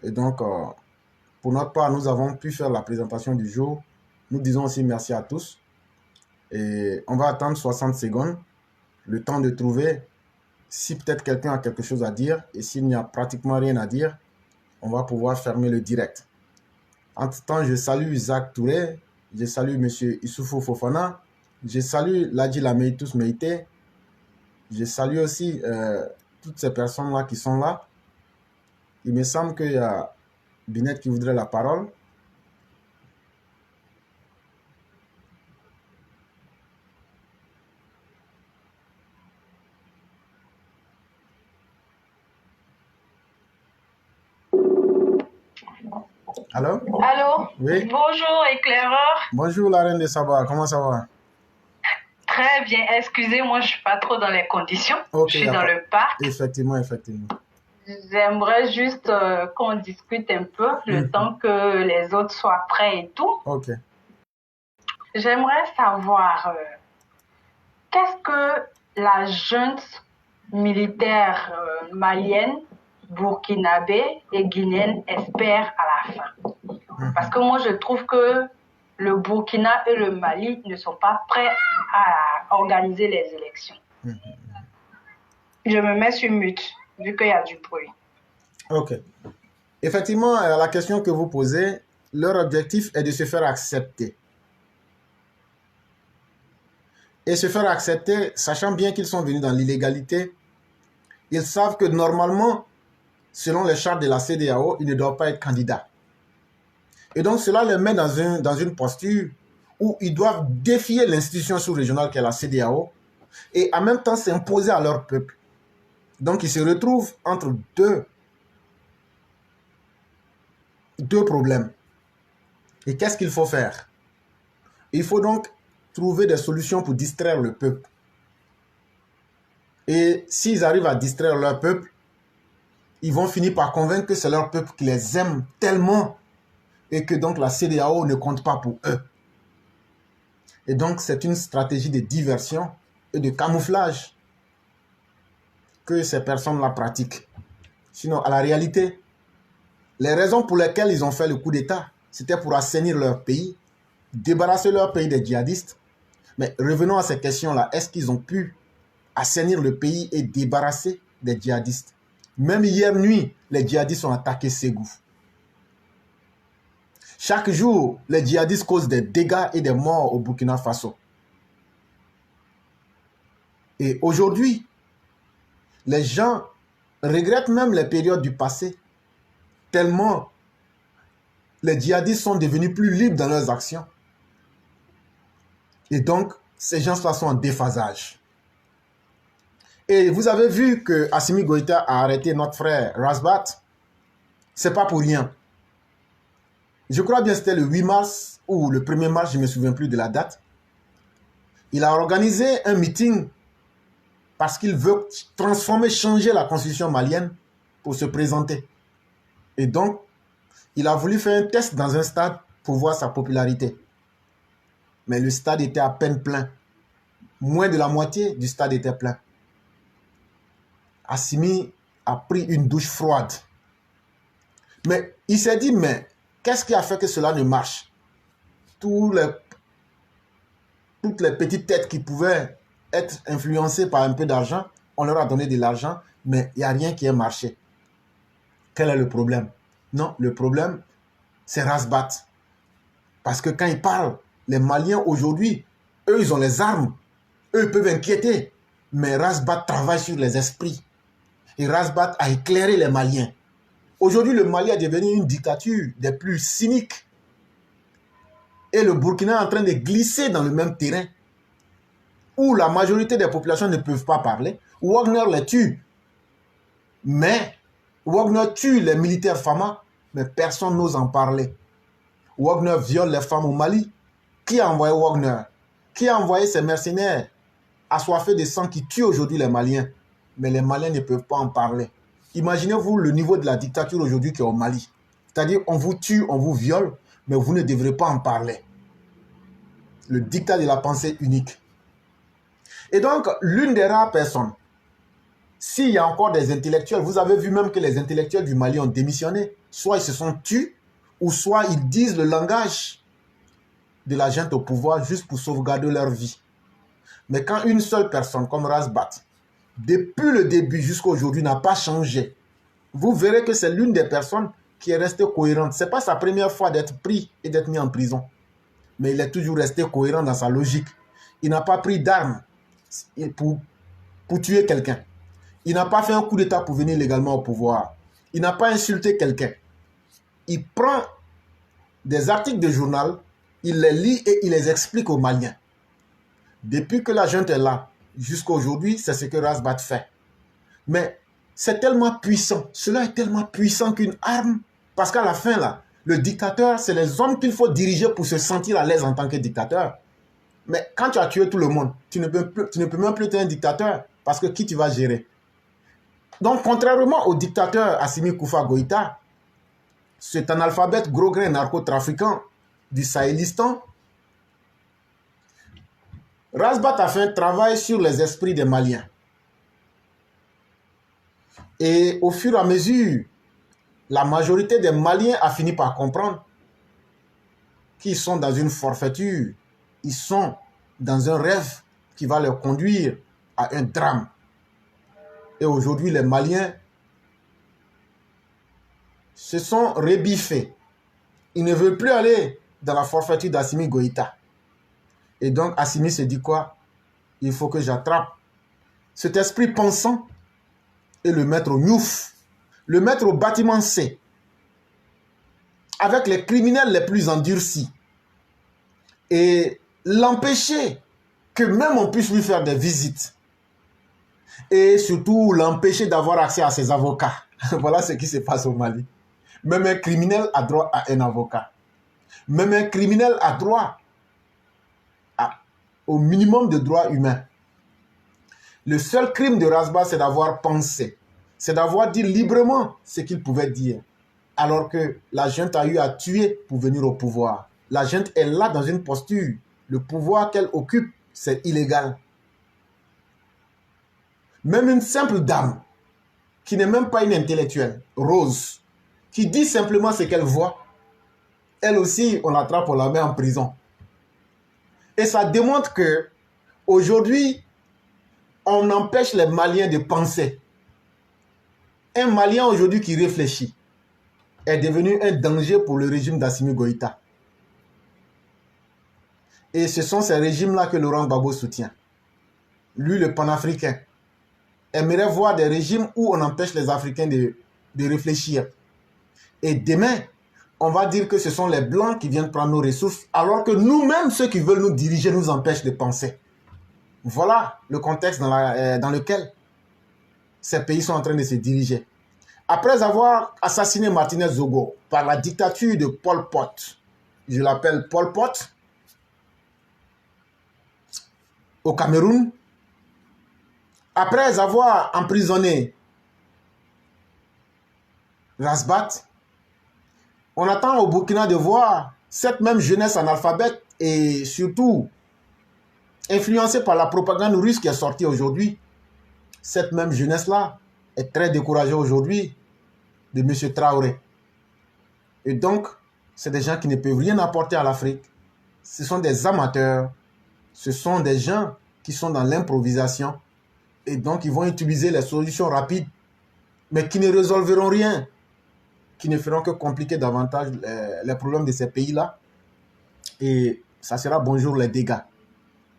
Et donc, pour notre part, nous avons pu faire la présentation du jour. Nous disons aussi merci à tous. Et on va attendre 60 secondes, le temps de trouver si peut-être quelqu'un a quelque chose à dire. Et s'il n'y a pratiquement rien à dire, on va pouvoir fermer le direct. Entre-temps, je salue Isaac Touré, je salue M. Issoufou Fofana, je salue Ladji Lameitus Meite, je salue aussi toutes ces personnes-là qui sont là. Il me semble qu'il y a Binette qui voudrait la parole. Allô? Allô? Oui. Bonjour, éclaireur. Bonjour la reine de Saba, comment ça va? Très bien, excusez-moi, je ne suis pas trop dans les conditions. Ok, je suis dans le parc. Effectivement. J'aimerais juste qu'on discute un peu le temps que les autres soient prêts et tout. Ok. J'aimerais savoir qu'est-ce que la junte militaire malienne, burkinabé et guinéenne espère à la fin. Parce que moi, je trouve que le Burkina et le Mali ne sont pas prêts à organiser les élections. Je me mets sur mute, vu qu'il y a du bruit. Ok. Effectivement, la question que vous posez, leur objectif est de se faire accepter. Et se faire accepter, sachant bien qu'ils sont venus dans l'illégalité, ils savent que normalement, selon les chartes de la CEDEAO, ils ne doivent pas être candidats. Et donc, cela les met dans une posture où ils doivent défier l'institution sous-régionale qui est la CEDEAO et en même temps s'imposer à leur peuple. Donc, ils se retrouvent entre deux problèmes. Et qu'est-ce qu'il faut faire? Il faut donc trouver des solutions pour distraire le peuple. Et s'ils arrivent à distraire leur peuple, ils vont finir par convaincre que c'est leur peuple qui les aime tellement et que donc la CEDEAO ne compte pas pour eux. Et donc c'est une stratégie de diversion et de camouflage que ces personnes-là pratiquent. Sinon, à la réalité, les raisons pour lesquelles ils ont fait le coup d'État, c'était pour assainir leur pays, débarrasser leur pays des djihadistes. Mais revenons à ces questions-là. Est-ce qu'ils ont pu assainir le pays et débarrasser des djihadistes? Même hier nuit, les djihadistes ont attaqué Ségou. Chaque jour, les djihadistes causent des dégâts et des morts au Burkina Faso. Et aujourd'hui, les gens regrettent même les périodes du passé, tellement les djihadistes sont devenus plus libres dans leurs actions. Et donc, ces gens-là sont en déphasage. Et vous avez vu que Assimi Goïta a arrêté notre frère Razbat. C'est pas pour rien. Je crois bien que c'était le 8 mars ou le 1er mars, je ne me souviens plus de la date. Il a organisé un meeting parce qu'il veut transformer, changer la constitution malienne pour se présenter. Et donc, il a voulu faire un test dans un stade pour voir sa popularité. Mais le stade était à peine plein. Moins de la moitié du stade était plein. Assimi a pris une douche froide. Mais il s'est dit, mais qu'est-ce qui a fait que cela ne marche? Toutes les petites têtes qui pouvaient être influencées par un peu d'argent, on leur a donné de l'argent, mais il n'y a rien qui a marché. Quel est le problème? Non, le problème, c'est Razbat. Parce que quand ils parlent, les Maliens aujourd'hui, eux, ils ont les armes. Eux, ils peuvent inquiéter. Mais Razbat travaille sur les esprits. Et Razbat a éclairé les Maliens. Aujourd'hui, le Mali est devenu une dictature des plus cyniques. Et le Burkina est en train de glisser dans le même terrain où la majorité des populations ne peuvent pas parler. Wagner les tue. Mais Wagner tue les militaires Fama, mais personne n'ose en parler. Wagner viole les femmes au Mali. Qui a envoyé Wagner? Qui a envoyé ces mercenaires assoiffés de sang qui tuent aujourd'hui les Maliens? mais les Maliens ne peuvent pas en parler. Imaginez-vous le niveau de la dictature aujourd'hui qui est au Mali. C'est-à-dire, on vous tue, on vous viole, mais vous ne devrez pas en parler. Le dictat de la pensée unique. Et donc, l'une des rares personnes, s'il y a encore des intellectuels, vous avez vu même que les intellectuels du Mali ont démissionné. Soit ils se sont tus, ou soit ils disent le langage de la junte au pouvoir juste pour sauvegarder leur vie. Mais quand une seule personne comme Razbat, depuis le début jusqu'à aujourd'hui, n'a pas changé, vous verrez que c'est l'une des personnes qui est restée cohérente. Ce n'est pas sa première fois d'être pris et d'être mis en prison. Mais il est toujours resté cohérent dans sa logique. Il n'a pas pris d'armes pour tuer quelqu'un. Il n'a pas fait un coup d'État pour venir légalement au pouvoir. Il n'a pas insulté quelqu'un. Il prend des articles de journal, il les lit et il les explique aux Maliens. Depuis que la junte est là, jusqu'à aujourd'hui, c'est ce que Razbat fait. Mais c'est tellement puissant, cela est tellement puissant qu'une arme, parce qu'à la fin, là, le dictateur, c'est les hommes qu'il faut diriger pour se sentir à l'aise en tant que dictateur. Mais quand tu as tué tout le monde, tu ne peux même plus être un dictateur, parce que qui tu vas gérer? Donc, contrairement au dictateur Assimi Koufa Goïta, cet analphabète gros grain narcotrafiquant du Sahélistan, Razbat a fait un travail sur les esprits des Maliens. Et au fur et à mesure, la majorité des Maliens a fini par comprendre qu'ils sont dans une forfaiture, ils sont dans un rêve qui va leur conduire à un drame. Et aujourd'hui, les Maliens se sont rebiffés. Ils ne veulent plus aller dans la forfaiture d'Assimi Goïta. Et donc, Assimi se dit quoi? Il faut que j'attrape cet esprit pensant et le mettre au Niouf, le mettre au bâtiment C, avec les criminels les plus endurcis, et l'empêcher que même on puisse lui faire des visites, et surtout l'empêcher d'avoir accès à ses avocats. Voilà ce qui se passe au Mali. Même un criminel a droit à un avocat. Même un criminel a droit au minimum de droits humains. Le seul crime de Razbat, c'est d'avoir pensé. C'est d'avoir dit librement ce qu'il pouvait dire. Alors que la junte a eu à tuer pour venir au pouvoir. La junte est là dans une posture. Le pouvoir qu'elle occupe, c'est illégal. Même une simple dame, qui n'est même pas une intellectuelle, Rose, qui dit simplement ce qu'elle voit, elle aussi, on l'attrape, on la met en prison. Et ça démontre que aujourd'hui, on empêche les Maliens de penser. Un Malien aujourd'hui qui réfléchit est devenu un danger pour le régime d'Assimi Goïta. Et ce sont ces régimes-là que Laurent Gbagbo soutient. Lui, le panafricain, aimerait voir des régimes où on empêche les Africains de réfléchir. Et demain, on va dire que ce sont les Blancs qui viennent prendre nos ressources, alors que nous-mêmes, ceux qui veulent nous diriger, nous empêchent de penser. Voilà le contexte dans lequel ces pays sont en train de se diriger. Après avoir assassiné Martinez Zogo par la dictature de Pol Pot, je l'appelle Pol Pot, au Cameroun, après avoir emprisonné Razbat, on attend au Burkina de voir cette même jeunesse analphabète et surtout influencée par la propagande russe qui est sortie aujourd'hui. Cette même jeunesse-là est très découragée aujourd'hui de M. Traoré. Et donc, c'est des gens qui ne peuvent rien apporter à l'Afrique. Ce sont des amateurs, ce sont des gens qui sont dans l'improvisation et donc ils vont utiliser les solutions rapides, mais qui ne résolveront rien, qui ne feront que compliquer davantage les problèmes de ces pays-là. Et ça sera bonjour les dégâts.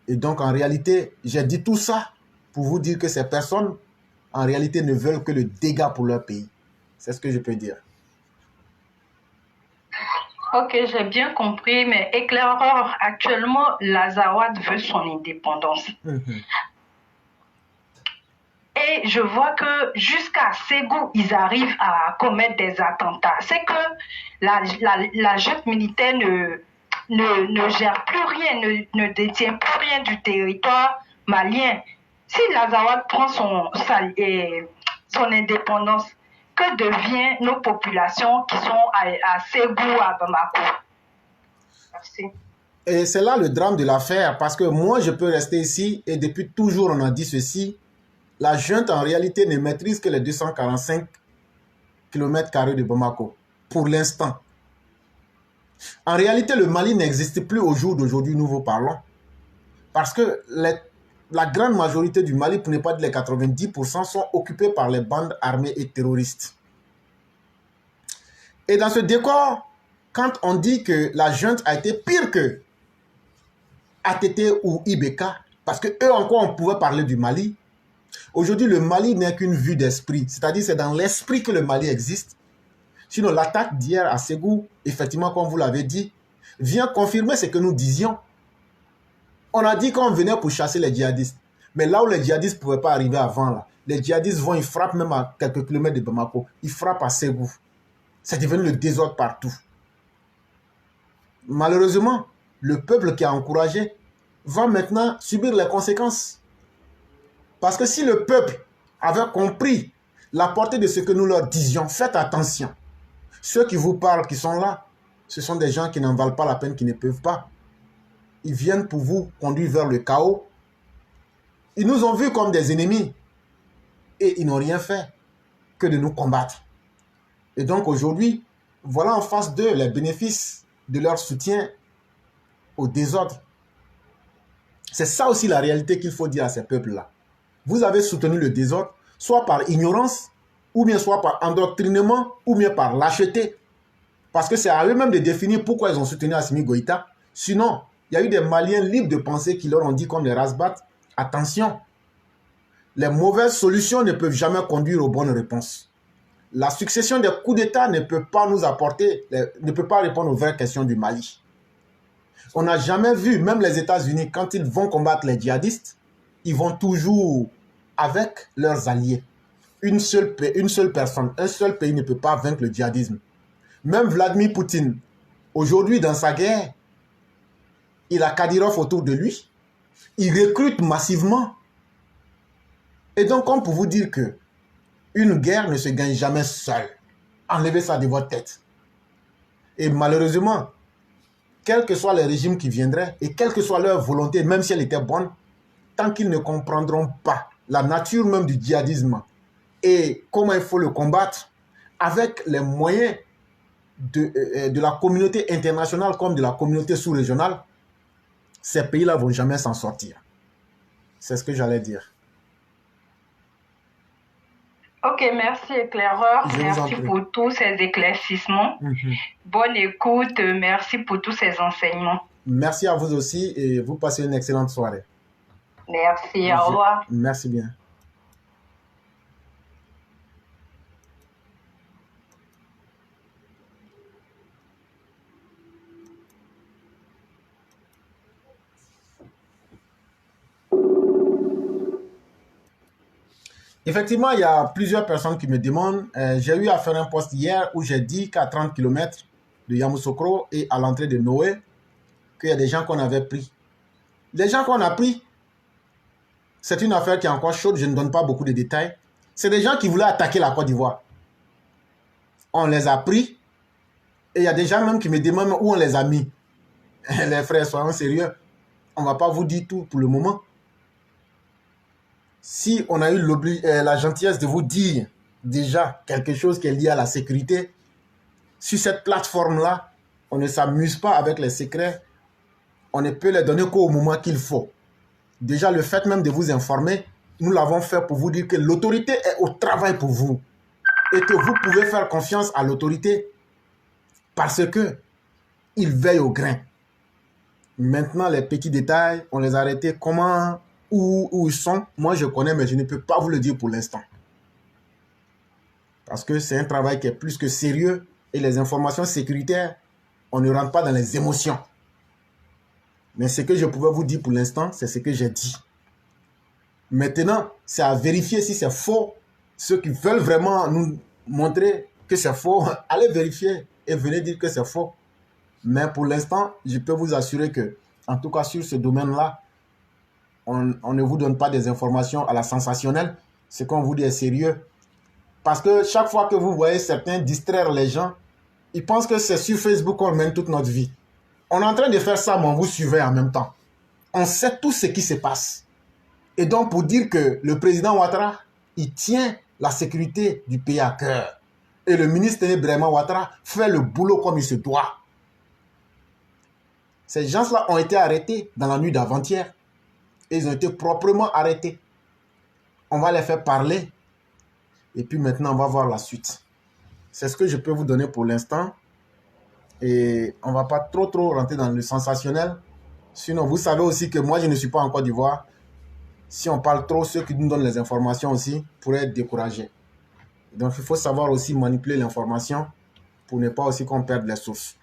Et donc, en réalité, j'ai dit tout ça pour vous dire que ces personnes, en réalité, ne veulent que le dégât pour leur pays. C'est ce que je peux dire. Ok, j'ai bien compris, mais éclaireur, actuellement, l'Azawad veut son indépendance. Et je vois que jusqu'à Ségou, ils arrivent à commettre des attentats. C'est que la junte militaire ne gère plus rien, ne détient plus rien du territoire malien. Si l'Azawad prend son indépendance, que deviennent nos populations qui sont à Ségou, à Bamako? Merci. Et c'est là le drame de l'affaire, parce que moi, je peux rester ici, et depuis toujours, on a dit ceci, la junte, en réalité, ne maîtrise que les 245 km² de Bamako, pour l'instant. En réalité, le Mali n'existe plus au jour d'aujourd'hui, nous vous parlons, parce que la grande majorité du Mali, pour ne pas dire les 90%, sont occupés par les bandes armées et terroristes. Et dans ce décor, quand on dit que la junte a été pire que ATT ou IBK, parce que eux encore on pouvait parler du Mali, aujourd'hui le Mali n'est qu'une vue d'esprit, c'est-à-dire c'est dans l'esprit que le Mali existe. Sinon l'attaque d'hier à Ségou, effectivement comme vous l'avez dit, vient confirmer ce que nous disions. On a dit qu'on venait pour chasser les djihadistes, mais là où les djihadistes ne pouvaient pas arriver avant, là, les djihadistes vont, ils frappent même à quelques kilomètres de Bamako, ils frappent à Ségou. C'est devenu le désordre partout. Malheureusement, le peuple qui a encouragé va maintenant subir les conséquences. Parce que si le peuple avait compris la portée de ce que nous leur disions, faites attention. Ceux qui vous parlent, qui sont là, ce sont des gens qui n'en valent pas la peine, qui ne peuvent pas. Ils viennent pour vous conduire vers le chaos. Ils nous ont vus comme des ennemis et ils n'ont rien fait que de nous combattre. Et donc aujourd'hui, voilà en face d'eux les bénéfices de leur soutien au désordre. C'est ça aussi la réalité qu'il faut dire à ces peuples-là. Vous avez soutenu le désordre, soit par ignorance, ou bien soit par endoctrinement, ou bien par lâcheté. Parce que c'est à eux-mêmes de définir pourquoi ils ont soutenu Assimi Goïta. Sinon, il y a eu des Maliens libres de penser qui leur ont dit comme les Rasbat, attention, les mauvaises solutions ne peuvent jamais conduire aux bonnes réponses. La succession des coups d'État ne peut pas nous apporter, ne peut pas répondre aux vraies questions du Mali. On n'a jamais vu, même les États-Unis, quand ils vont combattre les djihadistes, ils vont toujours avec leurs alliés. Une seule personne, un seul pays ne peut pas vaincre le djihadisme. Même Vladimir Poutine, aujourd'hui dans sa guerre, il a Kadyrov autour de lui. Il recrute massivement. Et donc, comme pour vous dire que une guerre ne se gagne jamais seule. Enlevez ça de votre tête. Et malheureusement, quels que soient les régimes qui viendraient, et quelle que soit leur volonté, même si elle était bonne, tant qu'ils ne comprendront pas la nature même du djihadisme et comment il faut le combattre avec les moyens de la communauté internationale comme de la communauté sous-régionale, ces pays-là ne vont jamais s'en sortir. C'est ce que j'allais dire. Ok, merci éclaireur. Merci pour tous ces éclaircissements. Bonne écoute. Merci pour tous ces enseignements. Merci à vous aussi et vous passez une excellente soirée. Merci, au revoir. Merci bien. Effectivement, il y a plusieurs personnes qui me demandent. J'ai eu à faire un post hier où j'ai dit qu'à 30 km de Yamoussoukro et à l'entrée de Noé, qu'il y a des gens qu'on avait pris. Les gens qu'on a pris, c'est une affaire qui est encore chaude, je ne donne pas beaucoup de détails. C'est des gens qui voulaient attaquer la Côte d'Ivoire. On les a pris et il y a des gens même qui me demandent où on les a mis. Les frères, soyons sérieux. On ne va pas vous dire tout pour le moment. Si on a eu la gentillesse de vous dire déjà quelque chose qui est lié à la sécurité, sur cette plateforme-là, on ne s'amuse pas avec les secrets. On ne peut les donner qu'au moment qu'il faut. Déjà, le fait même de vous informer, nous l'avons fait pour vous dire que l'autorité est au travail pour vous. Et que vous pouvez faire confiance à l'autorité parce que il veille au grain. Maintenant, les petits détails, on les a arrêtés. Comment, où ils sont, moi je connais, mais je ne peux pas vous le dire pour l'instant. Parce que c'est un travail qui est plus que sérieux et les informations sécuritaires, on ne rentre pas dans les émotions. Mais ce que je pouvais vous dire pour l'instant, c'est ce que j'ai dit. Maintenant, c'est à vérifier si c'est faux. Ceux qui veulent vraiment nous montrer que c'est faux, allez vérifier et venez dire que c'est faux. Mais pour l'instant, je peux vous assurer que, en tout cas sur ce domaine-là, on ne vous donne pas des informations à la sensationnelle. Ce qu'on vous dit est sérieux. Parce que chaque fois que vous voyez certains distraire les gens, ils pensent que c'est sur Facebook qu'on mène toute notre vie. On est en train de faire ça, mais on vous suivait en même temps. On sait tout ce qui se passe. Et donc, pour dire que le président Ouattara, il tient la sécurité du pays à cœur. Et le ministre Brahima Ouattara fait le boulot comme il se doit. Ces gens-là ont été arrêtés dans la nuit d'avant-hier. Et ils ont été proprement arrêtés. On va les faire parler. Et puis maintenant, on va voir la suite. C'est ce que je peux vous donner pour l'instant. Et on ne va pas trop rentrer dans le sensationnel. Sinon, vous savez aussi que moi, je ne suis pas en Côte d'Ivoire. Si on parle trop, ceux qui nous donnent les informations aussi pourraient être découragés. Donc, il faut savoir aussi manipuler l'information pour ne pas aussi qu'on perde les sources.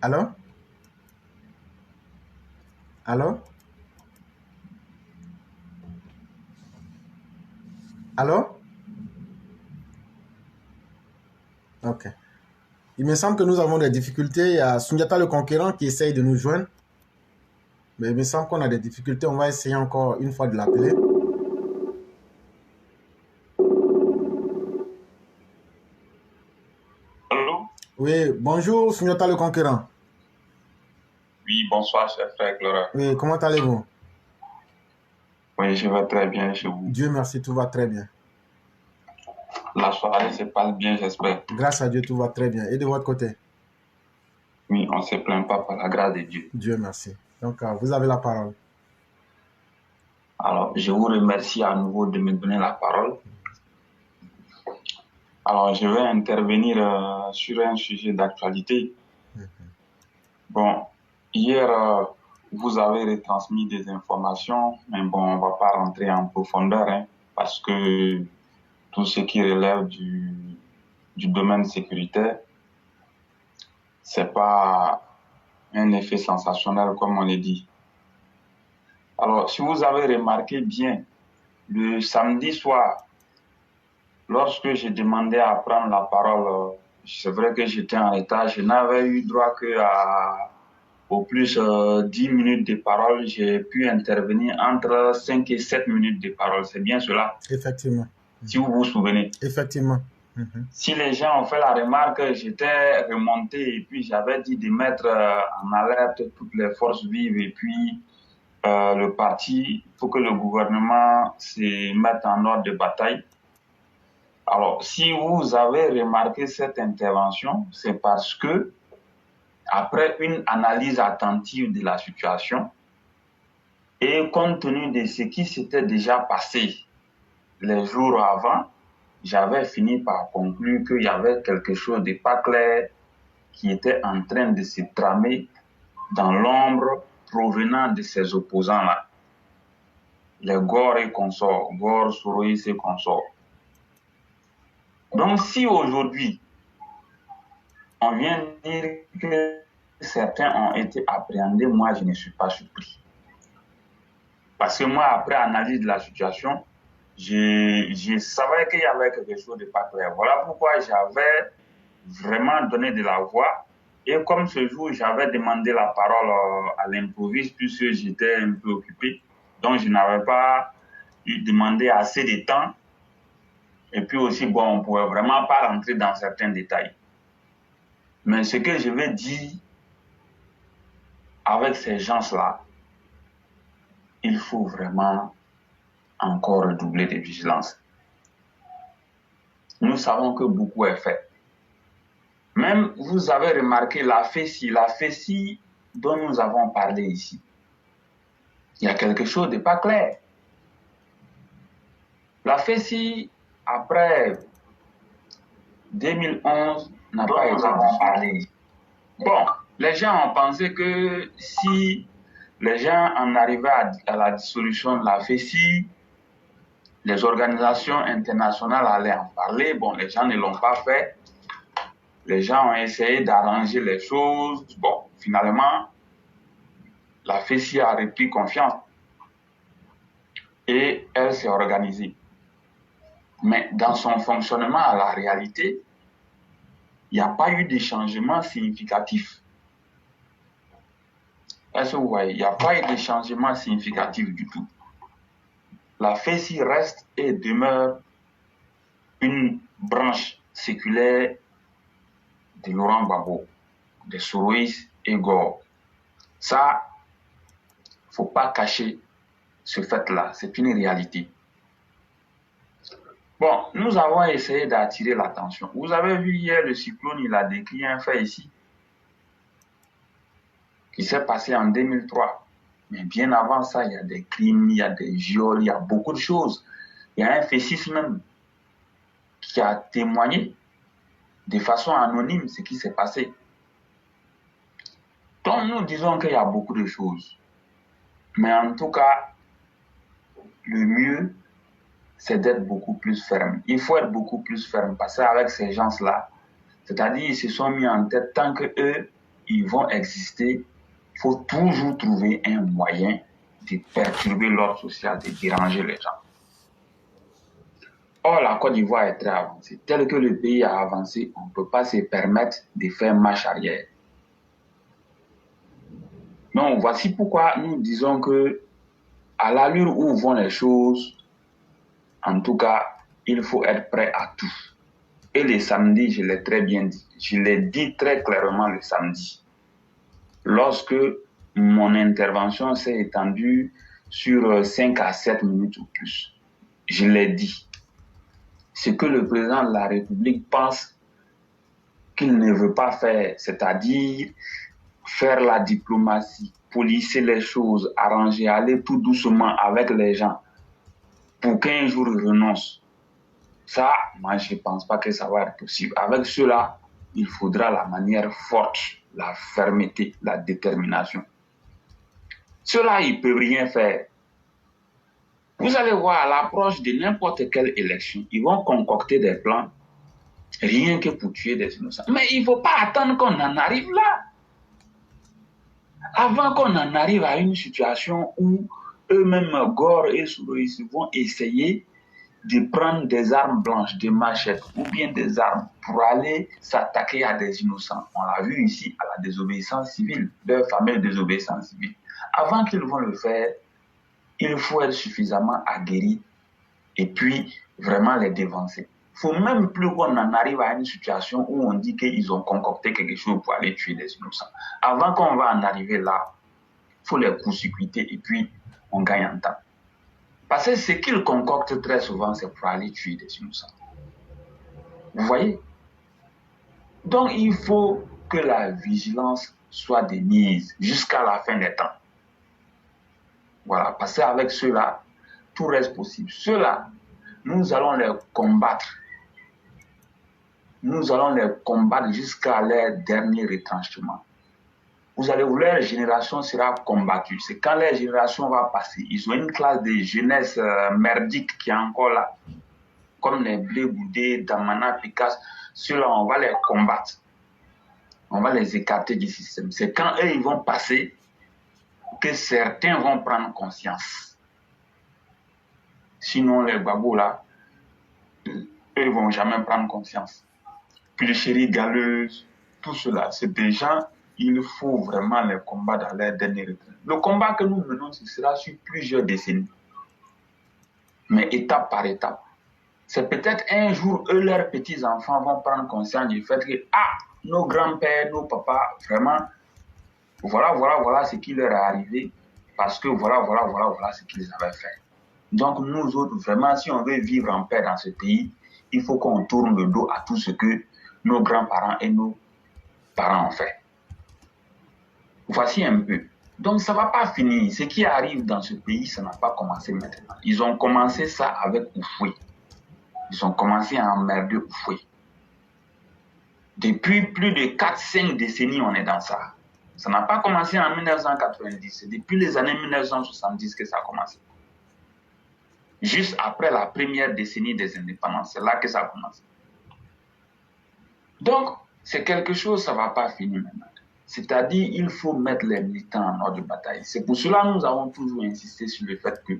Allô? Allô? Allô? Ok. Il me semble que nous avons des difficultés. Il y a Sundiata le conquérant qui essaye de nous joindre. Mais il me semble qu'on a des difficultés. On va essayer encore une fois de l'appeler. Allô? Oui, bonjour Sundiata le conquérant. Oui, bonsoir, cher frère Clara. Oui, comment allez-vous? Oui, je vais très bien chez vous. Dieu merci, tout va très bien. La soirée se passe bien, j'espère. Grâce à Dieu, tout va très bien. Et de votre côté? Oui, on ne se plaint pas par la grâce de Dieu. Dieu merci. Donc, vous avez la parole. Alors, je vous remercie à nouveau de me donner la parole. Alors, je vais intervenir sur un sujet d'actualité. Bon, hier, vous avez retransmis des informations, mais bon, on ne va pas rentrer en profondeur, hein, parce que tout ce qui relève du domaine sécuritaire, c'est pas un effet sensationnel comme on le dit. Alors, si vous avez remarqué bien, le samedi soir, lorsque j'ai demandé à prendre la parole, c'est vrai que j'étais en retard, je n'avais eu droit qu'à au plus 10 minutes de parole, j'ai pu intervenir entre 5 et 7 minutes de parole. C'est bien cela? Effectivement. Si vous vous souvenez. Effectivement. Si les gens ont fait la remarque, j'étais remonté et puis j'avais dit de mettre en alerte toutes les forces vives et puis le parti pour que le gouvernement se mette en ordre de bataille. Alors, si vous avez remarqué cette intervention, c'est parce que après une analyse attentive de la situation et compte tenu de ce qui s'était déjà passé les jours avant, j'avais fini par conclure qu'il y avait quelque chose de pas clair qui était en train de se tramer dans l'ombre provenant de ces opposants-là. Les Gore et consorts, Gore, Soroïs et consorts. Donc si aujourd'hui, on vient dire que certains ont été appréhendés, moi je ne suis pas surpris. Parce que moi, après analyse de la situation, je savais qu'il y avait quelque chose de pas clair. Voilà pourquoi j'avais vraiment donné de la voix. Et comme ce jour, j'avais demandé la parole à l'improviste puisque j'étais un peu occupé. Donc, je n'avais pas demandé assez de temps. Et puis aussi, bon, on ne pouvait vraiment pas rentrer dans certains détails. Mais ce que je vais dire avec ces gens-là, il faut vraiment encore redoubler de vigilance. Nous savons que beaucoup est fait. Même, vous avez remarqué la FESI dont nous avons parlé ici. Il y a quelque chose de pas clair. La FESI, après 2011, n'a pas été parlé. Bon, les gens ont pensé que si les gens en arrivaient à la dissolution de la FESI, les organisations internationales allaient en parler. Bon, les gens ne l'ont pas fait. Les gens ont essayé d'arranger les choses. Bon, finalement, la FESI a repris confiance. et elle s'est organisée. Mais dans son fonctionnement à la réalité, il n'y a pas eu de changement significatif. Est-ce que vous voyez? Il n'y a pas eu de changement significatif du tout. La FECI reste et demeure une branche séculaire de Laurent Gbagbo, de Soroïs et Gore. Ça, il ne faut pas cacher ce fait-là, c'est une réalité. Bon, nous avons essayé d'attirer l'attention. Vous avez vu hier le cyclone, il a décrit un fait ici, qui s'est passé en 2003. Mais bien avant ça, il y a des crimes, il y a des viols, il y a beaucoup de choses. Il y a un FECIS même qui a témoigné de façon anonyme ce qui s'est passé. Donc nous disons qu'il y a beaucoup de choses. Mais en tout cas, le mieux, c'est d'être beaucoup plus ferme. Il faut être beaucoup plus ferme parce qu'avec ces gens-là, c'est-à-dire ils se sont mis en tête, tant qu'eux, ils vont exister, il faut toujours trouver un moyen de perturber l'ordre social, de déranger les gens. Or, la Côte d'Ivoire est très avancée. Tel que le pays a avancé, on ne peut pas se permettre de faire marche arrière. Donc, voici pourquoi nous disons que, à l'allure où vont les choses, en tout cas, il faut être prêt à tout. Et le samedi, je l'ai très bien dit. Je l'ai dit très clairement le samedi. Lorsque mon intervention s'est étendue sur 5 à 7 minutes ou plus, je l'ai dit. Ce que le président de la République pense qu'il ne veut pas faire, c'est-à-dire faire la diplomatie, polisser les choses, arranger, aller tout doucement avec les gens pour qu'un jour ils renoncent. Ça, moi, je ne pense pas que ça va être possible. Avec cela, il faudra la manière forte, la fermeté, la détermination. Cela, ils ne peuvent rien faire. Vous allez voir, à l'approche de n'importe quelle élection, ils vont concocter des plans rien que pour tuer des innocents. Mais il ne faut pas attendre qu'on en arrive là. Avant qu'on en arrive à une situation où eux-mêmes, Gore et Soroïs, vont essayer de prendre des armes blanches, des machettes ou bien des armes pour aller s'attaquer à des innocents. On l'a vu ici à la désobéissance civile, leur fameuse désobéissance civile. Avant qu'ils vont le faire, il faut être suffisamment aguerri et puis vraiment les dévancer. Il ne faut même plus qu'on en arrive à une situation où on dit qu'ils ont concocté quelque chose pour aller tuer des innocents. Avant qu'on va en arriver là, il faut les court-circuiter et puis on gagne en temps. Parce que ce qu'ils concoctent très souvent, c'est pour aller tuer des innocents. Vous voyez? Donc il faut que la vigilance soit de mise jusqu'à la fin des temps. Voilà, parce qu'avec ceux-là, tout reste possible. Ceux-là, nous allons les combattre. Nous allons les combattre jusqu'à leur dernier retranchement. Vous allez voir, leur génération sera combattue. C'est quand leur génération va passer. Ils ont une classe de jeunesse merdique qui est encore là. Comme les Blé Boudé, Damana, Picasso. Ceux-là, on va les combattre. On va les écarter du système. C'est quand eux, ils vont passer que certains vont prendre conscience. Sinon, les babous là, eux, ils ne vont jamais prendre conscience. Puis les chéris galeuses, tout cela, c'est des gens, il faut vraiment les combattre dans leur dernier retraite. Le combat que nous menons, ce sera sur plusieurs décennies. Mais étape par étape. C'est peut-être un jour, eux, leurs petits-enfants vont prendre conscience du fait que, nos grands-pères, nos papas, vraiment, voilà ce qui leur est arrivé, parce que voilà ce qu'ils avaient fait. Donc nous autres, vraiment, si on veut vivre en paix dans ce pays, il faut qu'on tourne le dos à tout ce que nos grands-parents et nos parents ont fait. Voici un peu. Donc ça ne va pas finir. Ce qui arrive dans ce pays, ça n'a pas commencé maintenant. Ils ont commencé ça avec Oufoué. Ils ont commencé à emmerder Oufoué. Depuis plus de 4-5 décennies, on est dans ça. Ça n'a pas commencé en 1990, c'est depuis les années 1970 que ça a commencé. Juste après la première décennie des indépendances, c'est là que ça a commencé. Donc, c'est quelque chose, ça ne va pas finir maintenant. C'est-à-dire, il faut mettre les militants en ordre de bataille. C'est pour cela que nous avons toujours insisté sur le fait que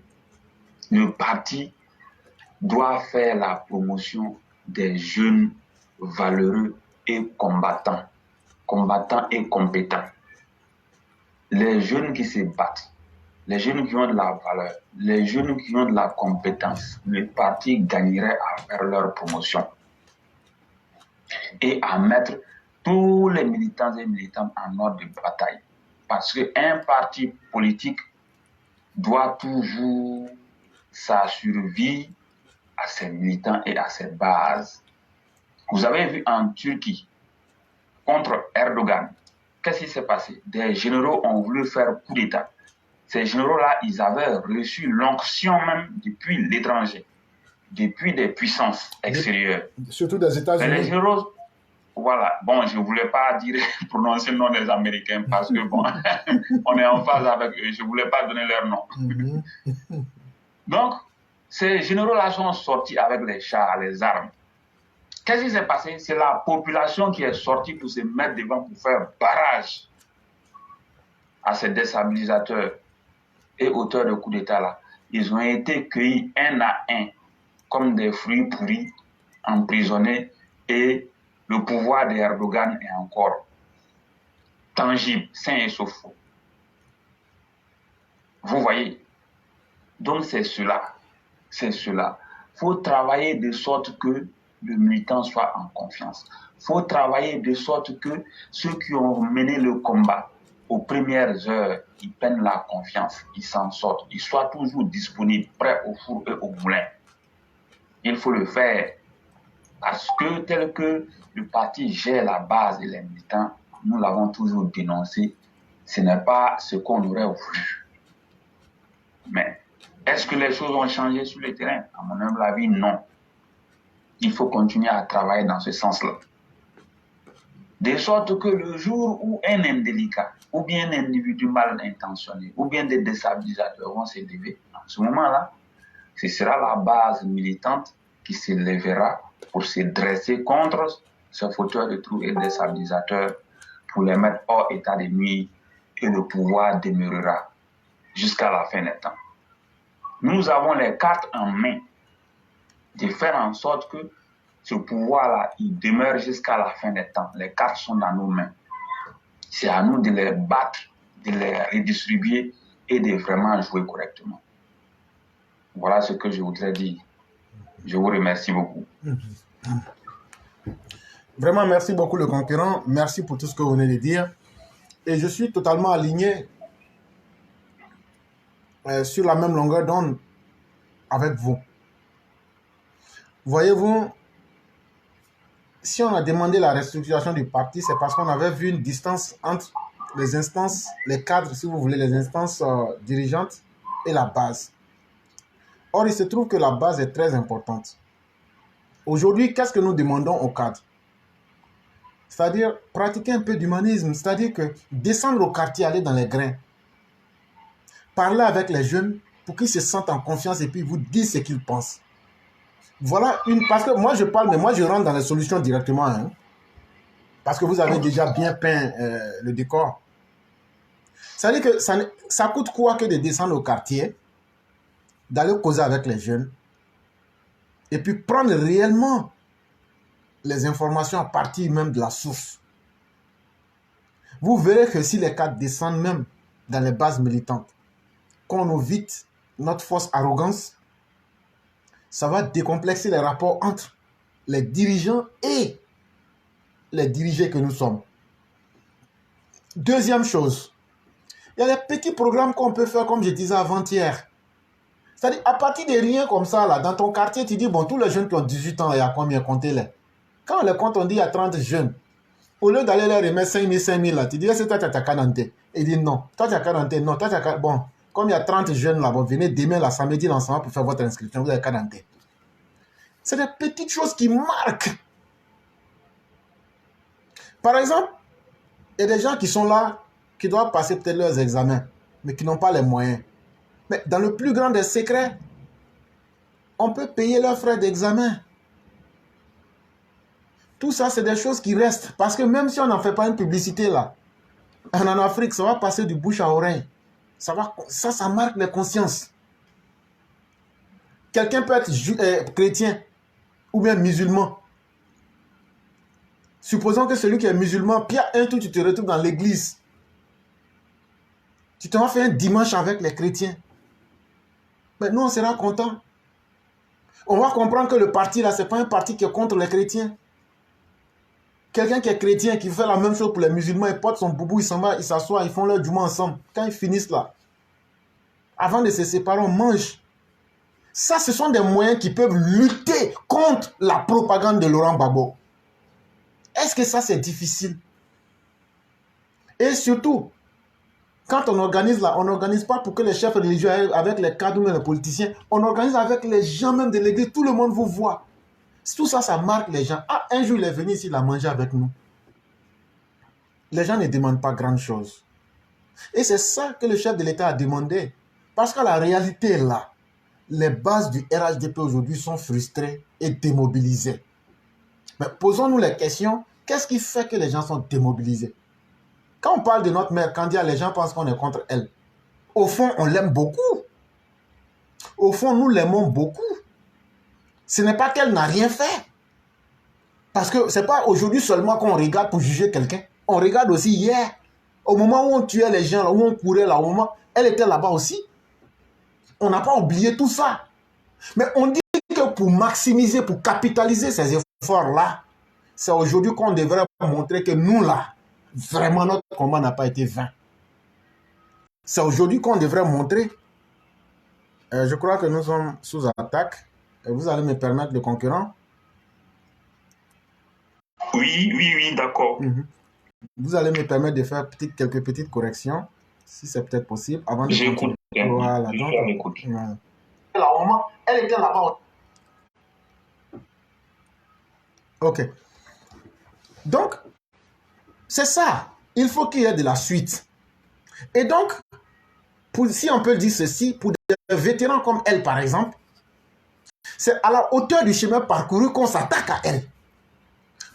le parti doit faire la promotion des jeunes valeureux et combattants et compétents. Les jeunes qui se battent, les jeunes qui ont de la valeur, les jeunes qui ont de la compétence, le parti gagnerait à faire leur promotion et à mettre tous les militants et militantes en ordre de bataille. Parce qu'un parti politique doit toujours sa survie à ses militants et à ses bases. Vous avez vu en Turquie, contre Erdogan, qu'est-ce qui s'est passé? Des généraux ont voulu faire coup d'État. Ces généraux-là, ils avaient reçu l'onction même depuis l'étranger, depuis des puissances extérieures. Surtout des États-Unis. Mais les généraux, voilà, bon, je ne voulais pas dire, prononcer le nom des Américains parce que, bon, on est en phase avec eux, je ne voulais pas donner leur nom. Donc, ces généraux-là sont sortis avec les chars, les armes. Qu'est-ce qui s'est passé? C'est la population qui est sortie pour se mettre devant, pour faire barrage à ces déstabilisateurs et auteurs de coups d'État-là. Ils ont été cueillis un à un, comme des fruits pourris, emprisonnés, et le pouvoir d'Erdogan est encore tangible, sain et sauf. Vous voyez? Donc c'est cela. C'est cela. Il faut travailler de sorte que le militant soit en confiance. Il faut travailler de sorte que ceux qui ont mené le combat aux premières heures, ils prennent la confiance, ils s'en sortent, ils soient toujours disponibles, prêts au four et au moulin. Il faut le faire parce que tel que le parti gère la base et les militants, nous l'avons toujours dénoncé, ce n'est pas ce qu'on aurait voulu. Mais est-ce que les choses ont changé sur le terrain? À mon humble avis, non. Il faut continuer à travailler dans ce sens-là. De sorte que le jour où un indélicat, ou bien un individu mal intentionné, ou bien des déstabilisateurs vont se lever, en ce moment-là, ce sera la base militante qui se lèvera pour se dresser contre ce fauteur de trous et déstabilisateurs pour les mettre hors état de nuire, et le pouvoir demeurera jusqu'à la fin des temps. Nous avons les cartes en main de faire en sorte que ce pouvoir-là, il demeure jusqu'à la fin des temps. Les cartes sont dans nos mains. C'est à nous de les battre, de les redistribuer et de vraiment jouer correctement. Voilà ce que je voudrais dire. Je vous remercie beaucoup. Vraiment, merci beaucoup le concurrent. Merci pour tout ce que vous venez de dire. Et je suis totalement aligné sur la même longueur d'onde avec vous. Voyez-vous, si on a demandé la restructuration du parti, c'est parce qu'on avait vu une distance entre les instances, les cadres, si vous voulez, les instances dirigeantes et la base. Or, il se trouve que la base est très importante. Aujourd'hui, qu'est-ce que nous demandons aux cadres? C'est-à-dire pratiquer un peu d'humanisme, c'est-à-dire que descendre au quartier, aller dans les grains, parler avec les jeunes pour qu'ils se sentent en confiance et puis vous dire ce qu'ils pensent. Voilà une... Parce que moi, je parle, mais moi, je rentre dans les solutions directement. Hein, parce que vous avez déjà bien peint le décor. C'est-à-dire que ça coûte quoi que de descendre au quartier, d'aller causer avec les jeunes, et puis prendre réellement les informations à partir même de la source. Vous verrez que si les cadres descendent même dans les bases militantes, qu'on évite notre fausse arrogance, ça va décomplexer les rapports entre les dirigeants et les dirigés que nous sommes. Deuxième chose, il y a des petits programmes qu'on peut faire, comme je disais avant-hier. C'est-à-dire, à partir de rien comme ça, là, dans ton quartier, tu dis, bon, tous les jeunes qui ont 18 ans, il y a combien? Comptez-les. Quand on les compte, on dit, il y a 30 jeunes. Au lieu d'aller leur remettre 5 000, 5 000, là, tu dis, c'est toi, tu as ta carte. Il dit, non. Toi, tu as 40, non. Toi, tu as... Bon, comme il y a 30 jeunes là, bon, venez demain, là, samedi, l'ensemble pour faire votre inscription. Vous avez 40. C'est des petites choses qui marquent. Par exemple, il y a des gens qui sont là, qui doivent passer peut-être leurs examens, mais qui n'ont pas les moyens. Mais dans le plus grand des secrets, on peut payer leurs frais d'examen. Tout ça, c'est des choses qui restent. Parce que même si on n'en fait pas une publicité là, en Afrique, ça va passer du bouche à oreille. Ça marque les consciences. Quelqu'un peut être chrétien ou bien musulman. Supposons que celui qui est musulman, puis un tour, tu te retrouves dans l'église. Tu t'en vas faire un dimanche avec les chrétiens. Mais nous, on sera content. On va comprendre que le parti, là, ce n'est pas un parti qui est contre les chrétiens. Quelqu'un qui est chrétien, qui fait la même chose pour les musulmans, il porte son boubou, il s'en va, il s'assoit, ils font leur djouma ensemble. Quand ils finissent là, avant de se séparer, on mange. Ça, ce sont des moyens qui peuvent lutter contre la propagande de Laurent Gbagbo. Est-ce que ça, c'est difficile? Et surtout, quand on organise là, on n'organise pas pour que les chefs religieux aillent avec les cadres ou les politiciens. On organise avec les gens même de l'église. Tout le monde vous voit. Tout ça, ça marque les gens. Ah, un jour, il est venu ici, il a mangé avec nous. Les gens ne demandent pas grand chose. Et c'est ça que le chef de l'État a demandé. Parce que la réalité est là. Les bases du RHDP aujourd'hui sont frustrées et démobilisées. Mais posons-nous les questions. Qu'est-ce qui fait que les gens sont démobilisés? Quand on parle de notre mère Kandia, les gens pensent qu'on est contre elle. Au fond, on l'aime beaucoup. Au fond, nous l'aimons beaucoup. Ce n'est pas qu'elle n'a rien fait. Parce que ce n'est pas aujourd'hui seulement qu'on regarde pour juger quelqu'un. On regarde aussi hier. Au moment où on tuait les gens, où on courait là, au moment, elle était là-bas aussi. On n'a pas oublié tout ça. Mais on dit que pour maximiser, pour capitaliser ces efforts-là, c'est aujourd'hui qu'on devrait montrer que nous, là, vraiment, notre combat n'a pas été vain. C'est aujourd'hui qu'on devrait montrer. Je crois que nous sommes sous attaque. Vous allez me permettre, le concurrent? Oui, d'accord. Vous allez me permettre de faire quelques petites corrections, si c'est peut-être possible, avant de J'écoute. Voilà, donc, Voilà. Elle était là-bas. Ok. Donc, c'est ça. Il faut qu'il y ait de la suite. Et donc, si on peut dire ceci, pour des vétérans comme elle, par exemple, c'est à la hauteur du chemin parcouru qu'on s'attaque à elle.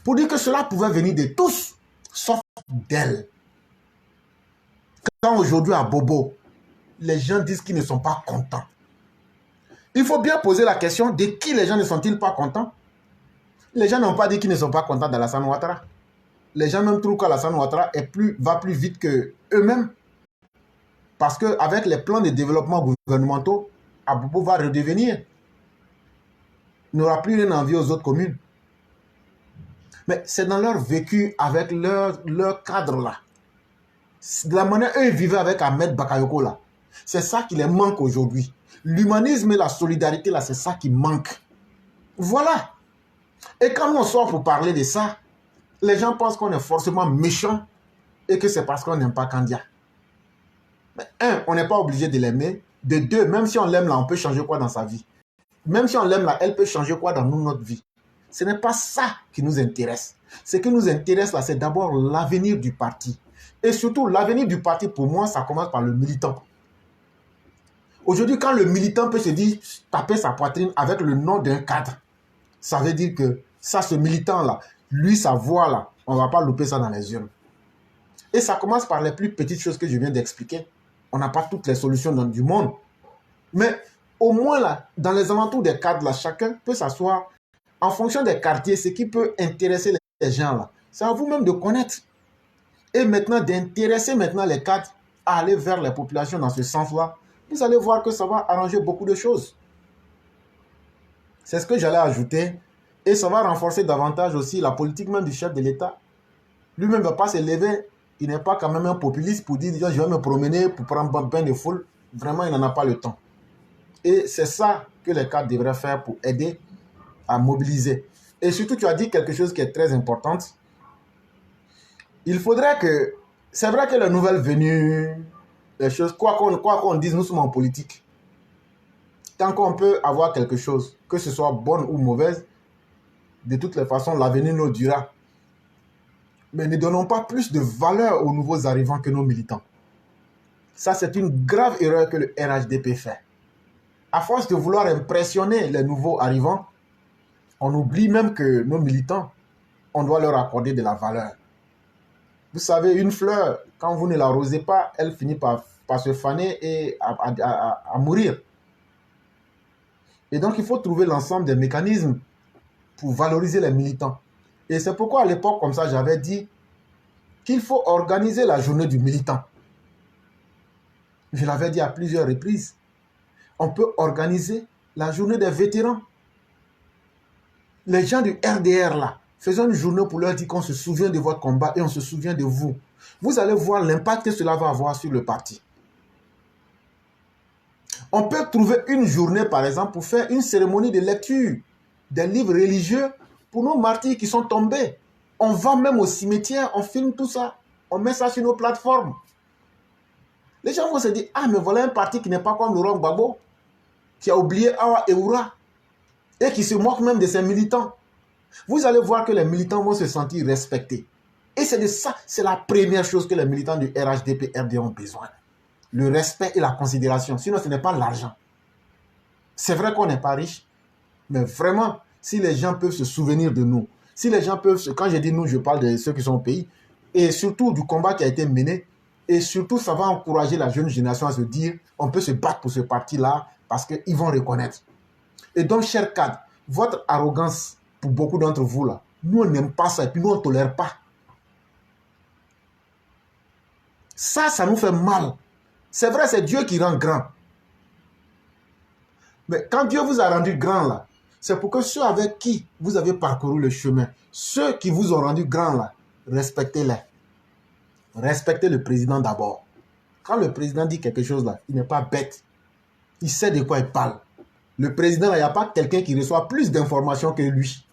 Pour dire que cela pouvait venir de tous, sauf d'elle. Quand aujourd'hui à Bobo, les gens disent qu'ils ne sont pas contents. Il faut bien poser la question de qui les gens ne sont-ils pas contents? Les gens n'ont pas dit qu'ils ne sont pas contents d'Alassane Ouattara. Les gens même trouvent qu'Alassane Ouattara va plus vite qu'eux-mêmes. Parce qu'avec les plans de développement gouvernementaux, Abobo va redevenir. Il n'aura plus rien envie aux autres communes. Mais c'est dans leur vécu, avec leur cadre-là. De la manière eux, ils vivaient avec Ahmed Bakayoko là. C'est ça qui les manque aujourd'hui. L'humanisme et la solidarité là, c'est ça qui manque. Voilà. Et quand on sort pour parler de ça, les gens pensent qu'on est forcément méchant et que c'est parce qu'on n'aime pas Kandia. Mais un, on n'est pas obligé de l'aimer. De deux, même si on l'aime là, on peut changer quoi dans sa vie? Même si on l'aime là, elle peut changer quoi dans notre vie? Ce n'est pas ça qui nous intéresse. Ce qui nous intéresse là, c'est d'abord l'avenir du parti. Et surtout, l'avenir du parti, pour moi, ça commence par le militant. Aujourd'hui, quand le militant peut se dire, taper sa poitrine avec le nom d'un cadre, ça veut dire que ça, ce militant-là, lui, sa voix là, on ne va pas louper ça dans les urnes. Et ça commence par les plus petites choses que je viens d'expliquer. On n'a pas toutes les solutions du monde. Mais au moins là, dans les alentours des cadres là, chacun peut s'asseoir en fonction des quartiers, ce qui peut intéresser les gens là. C'est à vous-même de connaître. Et maintenant, d'intéresser maintenant les cadres à aller vers les populations dans ce sens-là. Vous allez voir que ça va arranger beaucoup de choses. C'est ce que j'allais ajouter. Et ça va renforcer davantage aussi la politique même du chef de l'État. Lui-même ne va pas se lever. Il n'est pas quand même un populiste pour dire je vais me promener pour prendre un bain de foule. Vraiment, il n'en a pas le temps. Et c'est ça que les cadres devraient faire pour aider à mobiliser. Et surtout, tu as dit quelque chose qui est très important. Il faudrait que... C'est vrai que les nouvelles venues, les choses, quoi qu'on dise, nous sommes en politique. Tant qu'on peut avoir quelque chose, que ce soit bonne ou mauvaise, de toutes les façons, l'avenir nous dira. Mais ne donnons pas plus de valeur aux nouveaux arrivants que nos militants. Ça, c'est une grave erreur que le RHDP fait. À force de vouloir impressionner les nouveaux arrivants, on oublie même que nos militants, on doit leur accorder de la valeur. Vous savez, une fleur, quand vous ne l'arrosez pas, elle finit par se faner et à mourir. Et donc, il faut trouver l'ensemble des mécanismes pour valoriser les militants. Et c'est pourquoi, à l'époque, comme ça, j'avais dit qu'il faut organiser la journée du militant. Je l'avais dit à plusieurs reprises. On peut organiser la journée des vétérans. Les gens du RDR, là, faisons une journée pour leur dire qu'on se souvient de votre combat et on se souvient de vous. Vous allez voir l'impact que cela va avoir sur le parti. On peut trouver une journée, par exemple, pour faire une cérémonie de lecture des livres religieux pour nos martyrs qui sont tombés. On va même au cimetière, on filme tout ça, on met ça sur nos plateformes. Les gens vont se dire, ah, mais voilà un parti qui n'est pas comme Laurent Gbagbo, qui a oublié Awa Eoura et qui se moque même de ses militants. Vous allez voir que les militants vont se sentir respectés. Et c'est de ça, c'est la première chose que les militants du RHDP, RD ont besoin. Le respect et la considération. Sinon, ce n'est pas l'argent. C'est vrai qu'on n'est pas riche, mais vraiment, si les gens peuvent se souvenir de nous, si les gens peuvent, quand je dis nous, je parle de ceux qui sont au pays, et surtout du combat qui a été mené, et surtout, ça va encourager la jeune génération à se dire, on peut se battre pour ce parti-là, parce qu'ils vont reconnaître. Et donc, chers cadres, votre arrogance, pour beaucoup d'entre vous, là, nous, on n'aime pas ça, et puis nous, on ne tolère pas. Ça nous fait mal. C'est vrai, c'est Dieu qui rend grand. Mais quand Dieu vous a rendu grand, là, c'est pour que ceux avec qui vous avez parcouru le chemin, ceux qui vous ont rendu grand, là, respectez-les. Respectez le président d'abord. Quand le président dit quelque chose, là, il n'est pas bête. Il sait de quoi il parle. Le président, là, il n'y a pas quelqu'un qui reçoit plus d'informations que lui.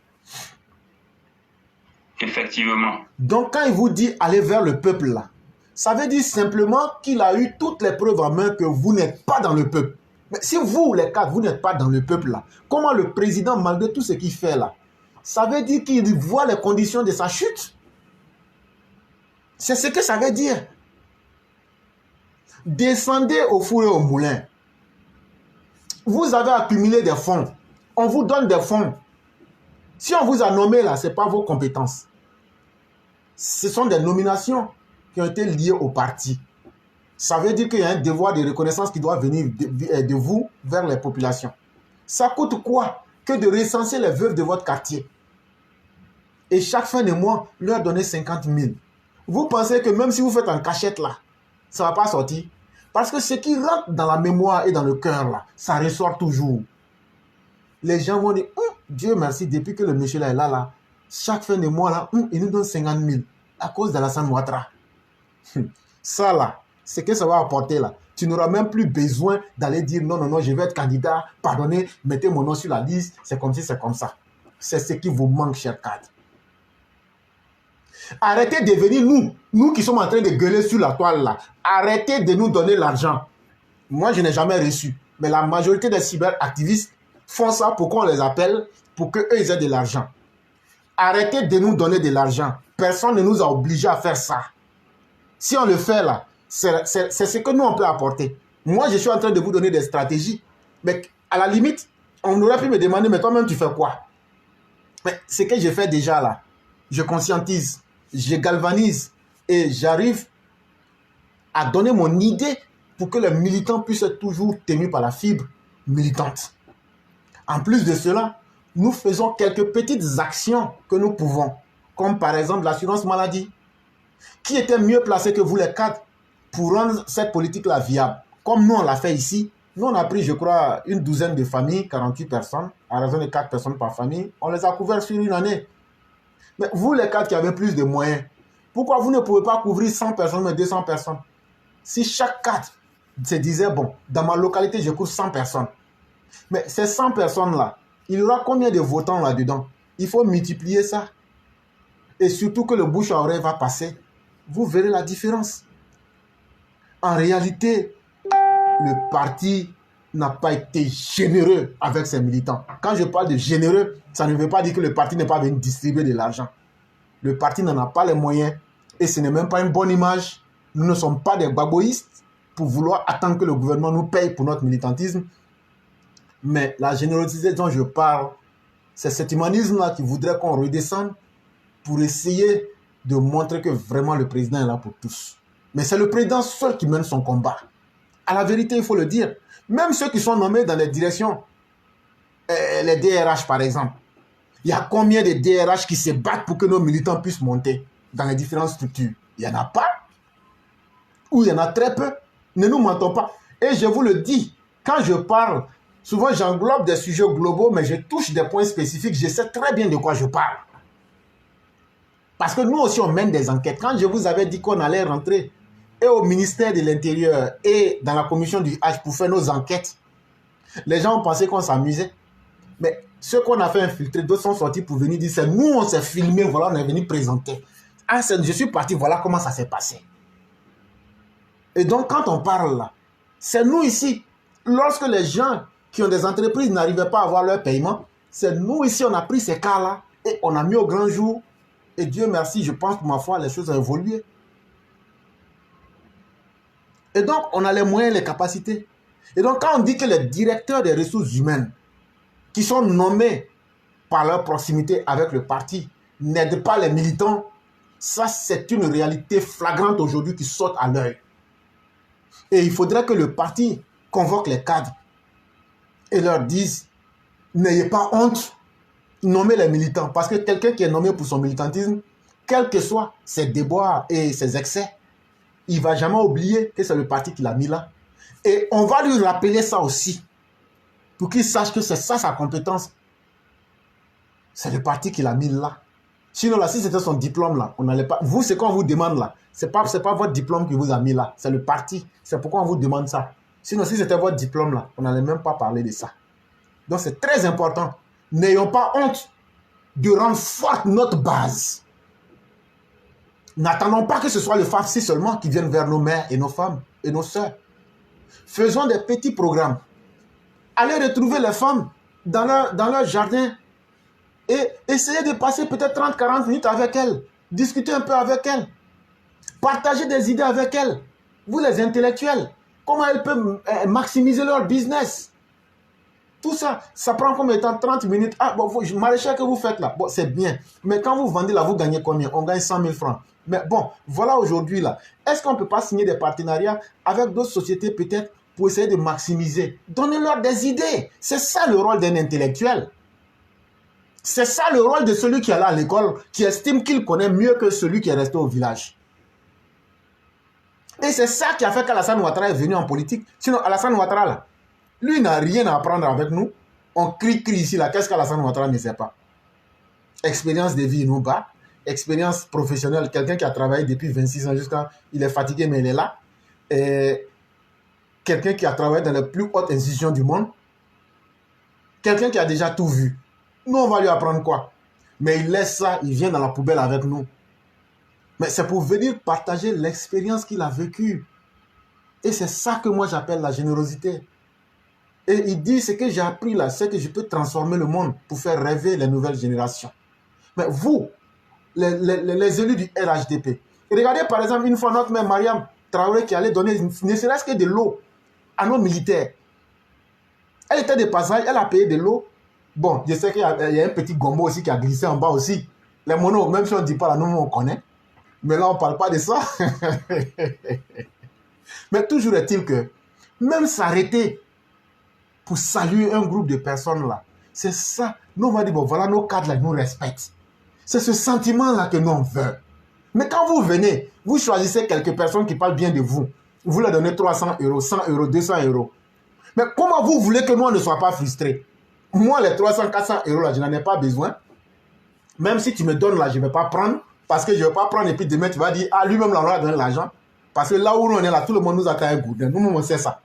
Effectivement. Donc, quand il vous dit aller vers le peuple, là, ça veut dire simplement qu'il a eu toutes les preuves en main que vous n'êtes pas dans le peuple. Mais si vous, les cadres, vous n'êtes pas dans le peuple, là, comment le président, malgré tout ce qu'il fait, là, ça veut dire qu'il voit les conditions de sa chute. C'est ce que ça veut dire. Descendez au four et au moulin. Vous avez accumulé des fonds. On vous donne des fonds. Si on vous a nommé là, ce n'est pas vos compétences. Ce sont des nominations qui ont été liées au parti. Ça veut dire qu'il y a un devoir de reconnaissance qui doit venir de vous vers les populations. Ça coûte quoi que de recenser les veuves de votre quartier et chaque fin de mois, leur donner 50 000. Vous pensez que même si vous faites en cachette là, ça ne va pas sortir? Parce que ce qui rentre dans la mémoire et dans le cœur là, ça ressort toujours. Les gens vont dire, Dieu merci, depuis que le monsieur là est là, chaque fin de mois là, il nous donne 50 000 à cause d'Alassane Ouattara. Ça là, ce que ça va apporter là, tu n'auras même plus besoin d'aller dire non, je vais être candidat, pardonnez, mettez mon nom sur la liste, c'est comme si c'est comme ça. C'est ce qui vous manque, chers cadres. Arrêtez de venir, nous qui sommes en train de gueuler sur la toile là, arrêtez de nous donner l'argent. Moi, je n'ai jamais reçu, mais la majorité des cyberactivistes font ça pour qu'on les appelle, pour qu'eux ils aient de l'argent. Arrêtez de nous donner de l'argent. Personne ne nous a obligés à faire ça. Si on le fait là, c'est ce que nous on peut apporter. Moi, je suis en train de vous donner des stratégies, mais à la limite, on aurait pu me demander, mais toi-même, tu fais quoi? Mais ce que je fais déjà là, je conscientise, je galvanise et j'arrive à donner mon idée pour que les militants puissent être toujours tenus par la fibre militante. En plus de cela, nous faisons quelques petites actions que nous pouvons, comme par exemple l'assurance maladie. Qui était mieux placé que vous les cadres pour rendre cette politique-là viable? Comme nous, on l'a fait ici. Nous, on a pris, je crois, une douzaine de familles, 48 personnes, à raison de 4 personnes par famille. On les a couverts sur une année. Mais vous, les cadres qui avez plus de moyens, pourquoi vous ne pouvez pas couvrir 100 personnes, mais 200 personnes? Si chaque cadre se disait, bon, dans ma localité, je couvre 100 personnes. Mais ces 100 personnes-là, il y aura combien de votants là-dedans? Il faut multiplier ça. Et surtout que le bouche à oreille va passer. Vous verrez la différence. En réalité, le parti n'a pas été généreux avec ses militants. Quand je parle de généreux, ça ne veut pas dire que le parti n'est pas venu distribuer de l'argent. Le parti n'en a pas les moyens et ce n'est même pas une bonne image. Nous ne sommes pas des baboïstes pour vouloir attendre que le gouvernement nous paye pour notre militantisme. Mais la générosité dont je parle, c'est cet humanisme-là qui voudrait qu'on redescende pour essayer de montrer que vraiment le président est là pour tous. Mais c'est le président seul qui mène son combat. À la vérité, il faut le dire. Même ceux qui sont nommés dans les directions les DRH par exemple. Il y a combien de DRH qui se battent pour que nos militants puissent monter dans les différentes structures? Il n'y en a pas. Ou il y en a très peu. Ne nous mentons pas. Et je vous le dis, quand je parle, souvent j'englobe des sujets globaux, mais je touche des points spécifiques. Je sais très bien de quoi je parle. Parce que nous aussi, on mène des enquêtes. Quand je vous avais dit qu'on allait rentrer et au ministère de l'Intérieur et dans la commission du H pour faire nos enquêtes, les gens ont pensé qu'on s'amusait. Mais ceux qu'on a fait infiltrer, d'autres sont sortis pour venir dire, c'est nous, on s'est filmé, voilà, on est venu présenter. Ah, je suis parti, voilà comment ça s'est passé. Et donc, quand on parle là, c'est nous ici. Lorsque les gens qui ont des entreprises n'arrivaient pas à avoir leur paiement, c'est nous ici, on a pris ces cas-là et on a mis au grand jour. Et Dieu merci, je pense pour ma foi, les choses ont évolué. Et donc, on a les moyens, les capacités. Et donc, quand on dit que les directeurs des ressources humaines, qui sont nommés par leur proximité avec le parti, n'aident pas les militants, ça, c'est une réalité flagrante aujourd'hui qui saute à l'œil. Et il faudrait que le parti convoque les cadres et leur dise, n'ayez pas honte, nommez les militants. Parce que quelqu'un qui est nommé pour son militantisme, quels que soient ses déboires et ses excès, il ne va jamais oublier que c'est le parti qui l'a mis là. Et on va lui rappeler ça aussi, pour qu'il sache que c'est ça sa compétence. C'est le parti qui l'a mis là. Sinon, là, si c'était son diplôme, là, on n'allait pas... Vous, c'est qu'on vous demande, là. C'est pas votre diplôme qui vous a mis là. C'est le parti. C'est pourquoi on vous demande ça. Sinon, si c'était votre diplôme, là, on n'allait même pas parler de ça. Donc, c'est très important. N'ayons pas honte de rendre forte notre base. N'attendons pas que ce soit le FAFSI seulement qui vienne vers nos mères et nos femmes et nos sœurs. Faisons des petits programmes. Allez retrouver les femmes dans leur jardin et essayez de passer peut-être 30-40 minutes avec elles. Discuter un peu avec elles. Partager des idées avec elles. Vous les intellectuels, comment elles peuvent maximiser leur business. Tout ça, ça prend combien de temps? 30 minutes. Ah, bon, maraîcher que vous faites là, bon, c'est bien. Mais quand vous vendez là, vous gagnez combien? On gagne 100 000 francs. Mais bon, voilà aujourd'hui là. Est-ce qu'on ne peut pas signer des partenariats avec d'autres sociétés peut-être pour essayer de maximiser? Donnez-leur des idées. C'est ça le rôle d'un intellectuel. C'est ça le rôle de celui qui est là à l'école, qui estime qu'il connaît mieux que celui qui est resté au village. Et c'est ça qui a fait qu'Alassane Ouattara est venu en politique. Sinon, Alassane Ouattara là, lui n'a rien à apprendre avec nous. On crie ici là. Qu'est-ce qu'Alassane Ouattara ne sait pas? Expérience de vie, nous bat. Expérience professionnelle, quelqu'un qui a travaillé depuis 26 ans jusqu'à... Il est fatigué, mais il est là. Et quelqu'un qui a travaillé dans les plus hautes institutions du monde. Quelqu'un qui a déjà tout vu. Nous, on va lui apprendre quoi? Mais il laisse ça, il vient dans la poubelle avec nous. Mais c'est pour venir partager l'expérience qu'il a vécue. Et c'est ça que moi j'appelle la générosité. Et il dit, ce que j'ai appris là, c'est que je peux transformer le monde pour faire rêver les nouvelles générations. Mais vous, les élus du RHDP, regardez par exemple une fois notre mère Mariam Traoré qui allait donner ne serait-ce que de l'eau à nos militaires. Elle était de passage, elle a payé de l'eau. Bon, je sais qu'il y a un petit gombo aussi qui a glissé en bas aussi. Les monos, même si on ne dit pas là, nous on connaît. Mais là, on ne parle pas de ça. Mais toujours est-il que même s'arrêter pour saluer un groupe de personnes là, c'est ça. Nous, on va dire, bon, voilà, nos cadres là, ils nous respectent. C'est ce sentiment-là que nous, on veut. Mais quand vous venez, vous choisissez quelques personnes qui parlent bien de vous. Vous leur donnez 300 euros, 100 euros, 200 euros. Mais comment vous voulez que nous, on ne soit pas frustrés? Moi, les 300, 400 euros là, je n'en ai pas besoin. Même si tu me donnes là, je ne vais pas prendre. Parce que je ne vais pas prendre et puis demain, tu vas dire, ah, lui-même, là, on va donner l'argent. Parce que là où on est là, tout le monde nous attend avec Gourdin. Nous, on sait ça.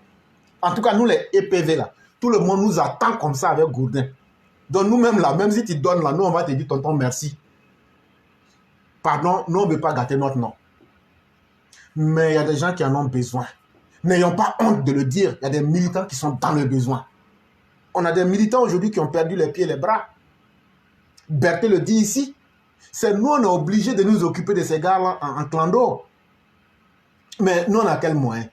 En tout cas, nous, les EPV là, tout le monde nous attend comme ça avec Gourdin. Donc, nous-mêmes là, même si tu donnes là, nous, on va te dire, tonton, merci. Pardon, nous, on ne veut pas gâter notre nom. Mais il y a des gens qui en ont besoin. N'ayons pas honte de le dire. Il y a des militants qui sont dans le besoin. On a des militants aujourd'hui qui ont perdu les pieds et les bras. Berthe le dit ici. C'est nous, on est obligés de nous occuper de ces gars-là en clando. Mais nous, on a quel moyen?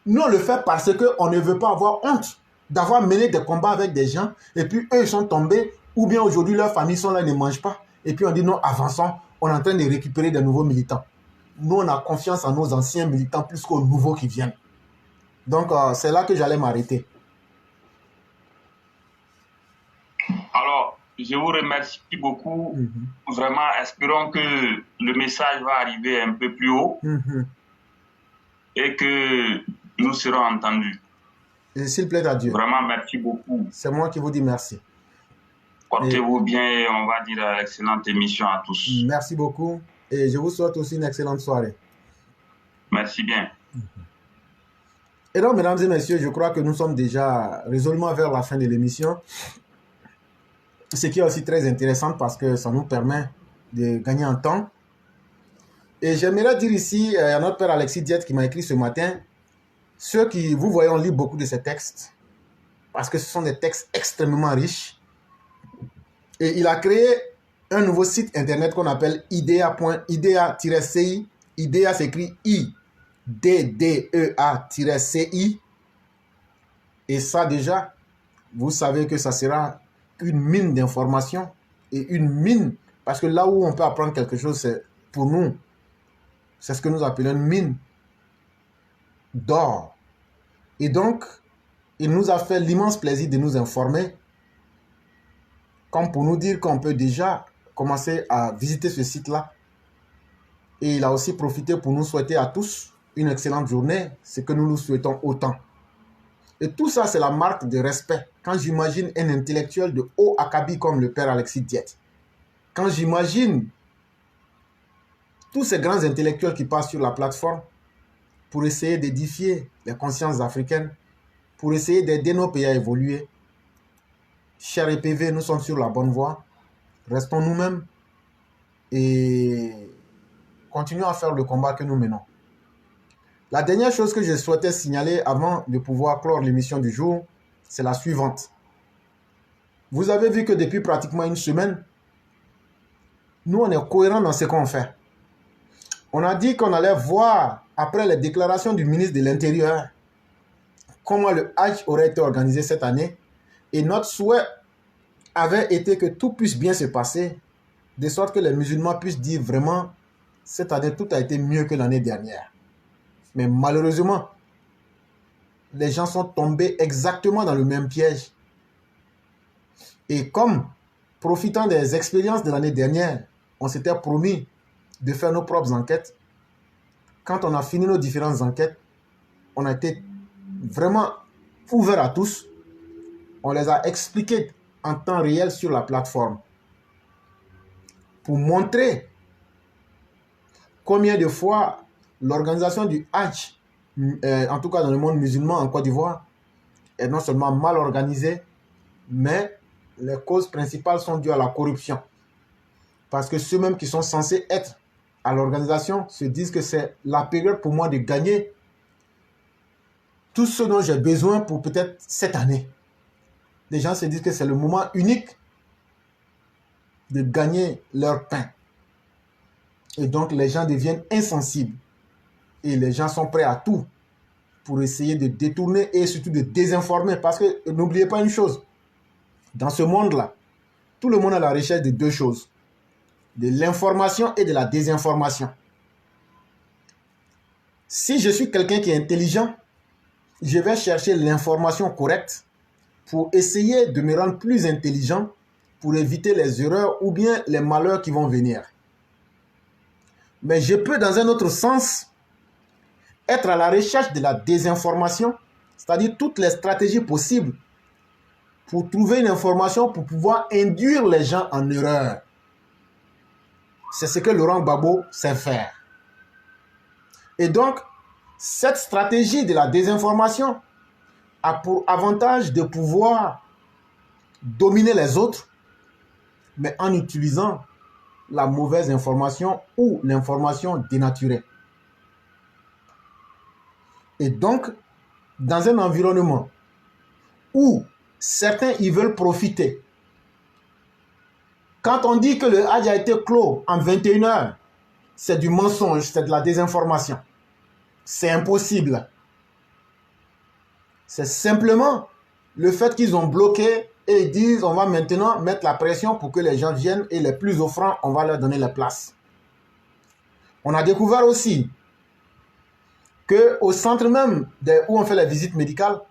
Nous, on le fait parce qu'on ne veut pas avoir honte d'avoir mené des combats avec des gens et puis eux, ils sont tombés ou bien aujourd'hui, leurs familles sont là, ils ne mangent pas. Et puis on dit non, avançons, on est en train de récupérer des nouveaux militants. Nous, on a confiance en nos anciens militants plus qu'aux nouveaux qui viennent. Donc, c'est là que j'allais m'arrêter. je vous remercie beaucoup. Vraiment, espérons que le message va arriver un peu plus haut et que nous serons entendus. Et s'il plaît à Dieu. Vraiment, merci beaucoup. C'est moi qui vous dis merci. Portez-vous bien et on va dire excellente émission à tous. Merci beaucoup et je vous souhaite aussi une excellente soirée. Merci bien. Et donc, mesdames et messieurs, je crois que nous sommes déjà résolument vers la fin de l'émission. Ce qui est aussi très intéressant parce que ça nous permet de gagner en temps. Et j'aimerais dire ici à notre père Alexis Diette qui m'a écrit ce matin, ceux qui, vous voyez, on lit beaucoup de ces textes parce que ce sont des textes extrêmement riches. Et il a créé un nouveau site internet qu'on appelle idea.idea-ci. Idea s'écrit IDDEA-CI. Et ça déjà, vous savez que ça sera une mine d'informations et une mine, parce que là où on peut apprendre quelque chose, c'est pour nous, c'est ce que nous appelons une mine d'or. Et donc, il nous a fait l'immense plaisir de nous informer, comme pour nous dire qu'on peut déjà commencer à visiter ce site-là. Et il a aussi profité pour nous souhaiter à tous une excellente journée, ce que nous nous souhaitons autant. Et tout ça, c'est la marque de respect. Quand j'imagine un intellectuel de haut acabit comme le père Alexis Diette, quand j'imagine tous ces grands intellectuels qui passent sur la plateforme pour essayer d'édifier les consciences africaines, pour essayer d'aider nos pays à évoluer, chers EPV, nous sommes sur la bonne voie. Restons nous-mêmes et continuons à faire le combat que nous menons. La dernière chose que je souhaitais signaler avant de pouvoir clore l'émission du jour, c'est la suivante. Vous avez vu que depuis pratiquement une semaine, nous, on est cohérents dans ce qu'on fait. On a dit qu'on allait voir, après les déclarations du ministre de l'Intérieur, comment le Hajj aurait été organisé cette année. Et notre souhait avait été que tout puisse bien se passer, de sorte que les musulmans puissent dire vraiment, cette année, tout a été mieux que l'année dernière. Mais malheureusement, les gens sont tombés exactement dans le même piège. Et comme, profitant des expériences de l'année dernière, on s'était promis de faire nos propres enquêtes, quand on a fini nos différentes enquêtes, on a été vraiment ouverts à tous. On les a expliquées en temps réel sur la plateforme pour montrer combien de fois l'organisation du Hajj, en tout cas dans le monde musulman en Côte d'Ivoire, est non seulement mal organisée, mais les causes principales sont dues à la corruption. Parce que ceux-mêmes qui sont censés être à l'organisation se disent que c'est la période pour moi de gagner tout ce dont j'ai besoin pour peut-être cette année. Les gens se disent que c'est le moment unique de gagner leur pain. Et donc les gens deviennent insensibles. Et les gens sont prêts à tout pour essayer de détourner et surtout de désinformer. Parce que n'oubliez pas une chose, dans ce monde-là, tout le monde est à la recherche de deux choses, de l'information et de la désinformation. Si je suis quelqu'un qui est intelligent, je vais chercher l'information correcte pour essayer de me rendre plus intelligent pour éviter les erreurs ou bien les malheurs qui vont venir. Mais je peux, dans un autre sens, être à la recherche de la désinformation, c'est-à-dire toutes les stratégies possibles pour trouver une information pour pouvoir induire les gens en erreur. C'est ce que Laurent Gbagbo sait faire. Et donc, cette stratégie de la désinformation a pour avantage de pouvoir dominer les autres, mais en utilisant la mauvaise information ou l'information dénaturée. Et donc, dans un environnement où certains y veulent profiter, quand on dit que le Hajj a été clos en 21 heures, c'est du mensonge, c'est de la désinformation. C'est impossible. C'est simplement le fait qu'ils ont bloqué et ils disent on va maintenant mettre la pression pour que les gens viennent et les plus offrants, on va leur donner les places. On a découvert aussi qu'au centre même où on fait les visites médicales,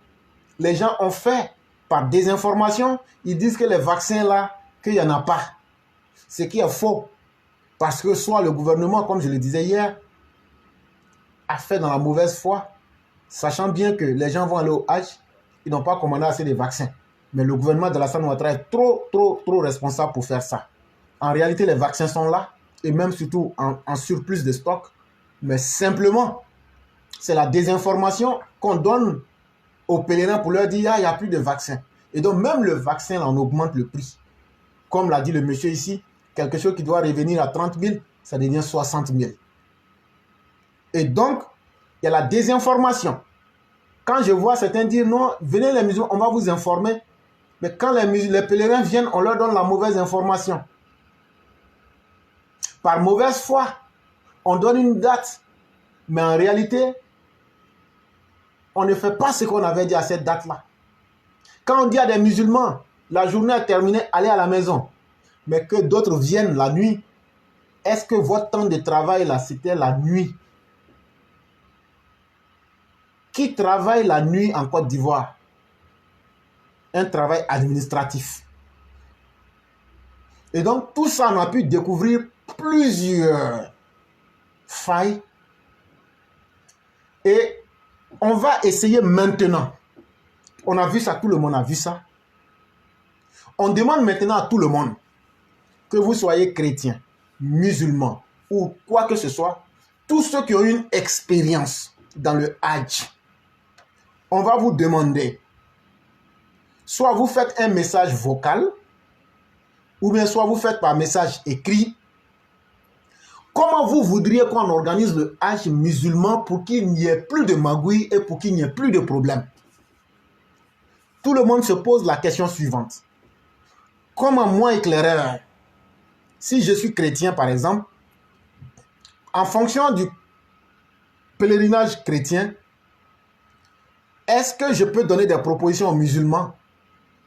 les gens ont fait par désinformation, ils disent que les vaccins là, qu'il n'y en a pas. Ce qui est faux. Parce que soit le gouvernement, comme je le disais hier, a fait dans la mauvaise foi, sachant bien que les gens vont aller au Hajj, ils n'ont pas commandé assez de vaccins. Mais le gouvernement de Alassane Ouattara est trop responsable pour faire ça. En réalité, les vaccins sont là, et même surtout en surplus de stock. Mais simplement, c'est la désinformation qu'on donne aux pèlerins pour leur dire, ah, il n'y a plus de vaccins. Et donc, même le vaccin, là, on augmente le prix. Comme l'a dit le monsieur ici, quelque chose qui doit revenir à 30 000, ça devient 60 000. Et donc, il y a la désinformation. Quand je vois certains dire, non, venez les musulmans, on va vous informer. Mais quand les pèlerins viennent, on leur donne la mauvaise information. Par mauvaise foi, on donne une date. Mais en réalité, on ne fait pas ce qu'on avait dit à cette date-là. Quand on dit à des musulmans, la journée est terminée, allez à la maison. Mais que d'autres viennent la nuit. Est-ce que votre temps de travail, là, c'était la nuit? Qui travaille la nuit en Côte d'Ivoire? Un travail administratif. Et donc, tout ça, on a pu découvrir plusieurs failles. Et on va essayer maintenant. On a vu ça, tout le monde a vu ça. On demande maintenant à tout le monde, que vous soyez chrétien, musulman ou quoi que ce soit, tous ceux qui ont une expérience dans le Hajj, on va vous demander, soit vous faites un message vocal, ou bien soit vous faites par message écrit, comment vous voudriez qu'on organise le Hajj musulman pour qu'il n'y ait plus de magouilles et pour qu'il n'y ait plus de problèmes? Tout le monde se pose la question suivante. Comment moi, éclaireur, si je suis chrétien par exemple, en fonction du pèlerinage chrétien, est-ce que je peux donner des propositions aux musulmans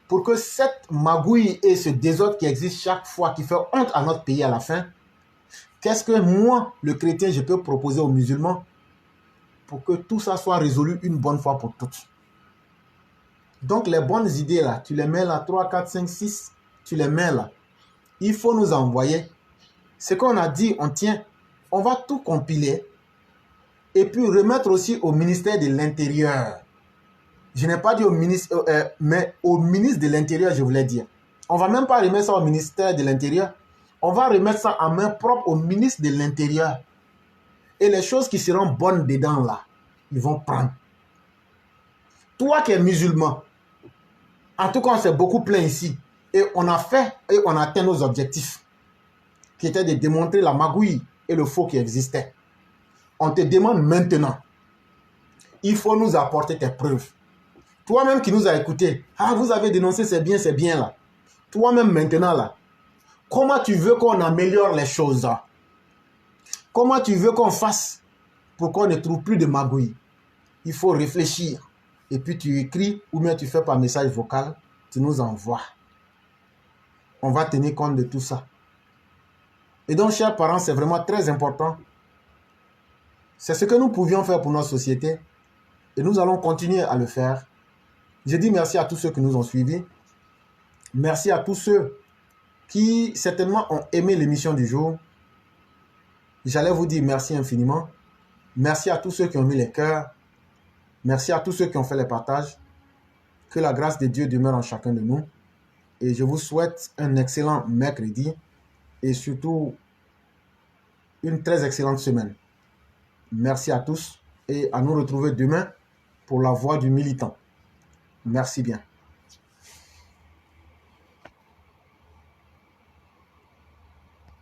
pour que cette magouille et ce désordre qui existe chaque fois, qui fait honte à notre pays à la fin, qu'est-ce que moi, le chrétien, je peux proposer aux musulmans pour que tout ça soit résolu une bonne fois pour toutes? Donc les bonnes idées là, tu les mets là, 3, 4, 5, 6, tu les mets là. Il faut nous envoyer. Ce qu'on a dit, on tient. On va tout compiler et puis remettre aussi au ministère de l'Intérieur. Je n'ai pas dit au ministre, mais au ministre de l'Intérieur, je voulais dire. On ne va même pas remettre ça au ministère de l'Intérieur. On va remettre ça en main propre au ministre de l'Intérieur. Et les choses qui seront bonnes dedans là, ils vont prendre. Toi qui es musulman, en tout cas, on s'est beaucoup plaint ici. Et on a fait et on a atteint nos objectifs, qui étaient de démontrer la magouille et le faux qui existait. On te demande maintenant, il faut nous apporter tes preuves. Toi-même qui nous as écoutés, ah, vous avez dénoncé c'est bien là. Toi-même maintenant là, comment tu veux qu'on améliore les choses là? Comment tu veux qu'on fasse pour qu'on ne trouve plus de magouille? Il faut réfléchir. Et puis tu écris ou bien tu fais par message vocal, tu nous envoies. On va tenir compte de tout ça. Et donc, chers parents, c'est vraiment très important. C'est ce que nous pouvions faire pour notre société. Et nous allons continuer à le faire. Je dis merci à tous ceux qui nous ont suivis. Merci à tous ceux qui certainement ont aimé l'émission du jour. J'allais vous dire merci infiniment. Merci à tous ceux qui ont mis les cœurs. Merci à tous ceux qui ont fait les partages. Que la grâce de Dieu demeure en chacun de nous. Et je vous souhaite un excellent mercredi et surtout une très excellente semaine. Merci à tous et à nous retrouver demain pour la voix du militant. Merci bien.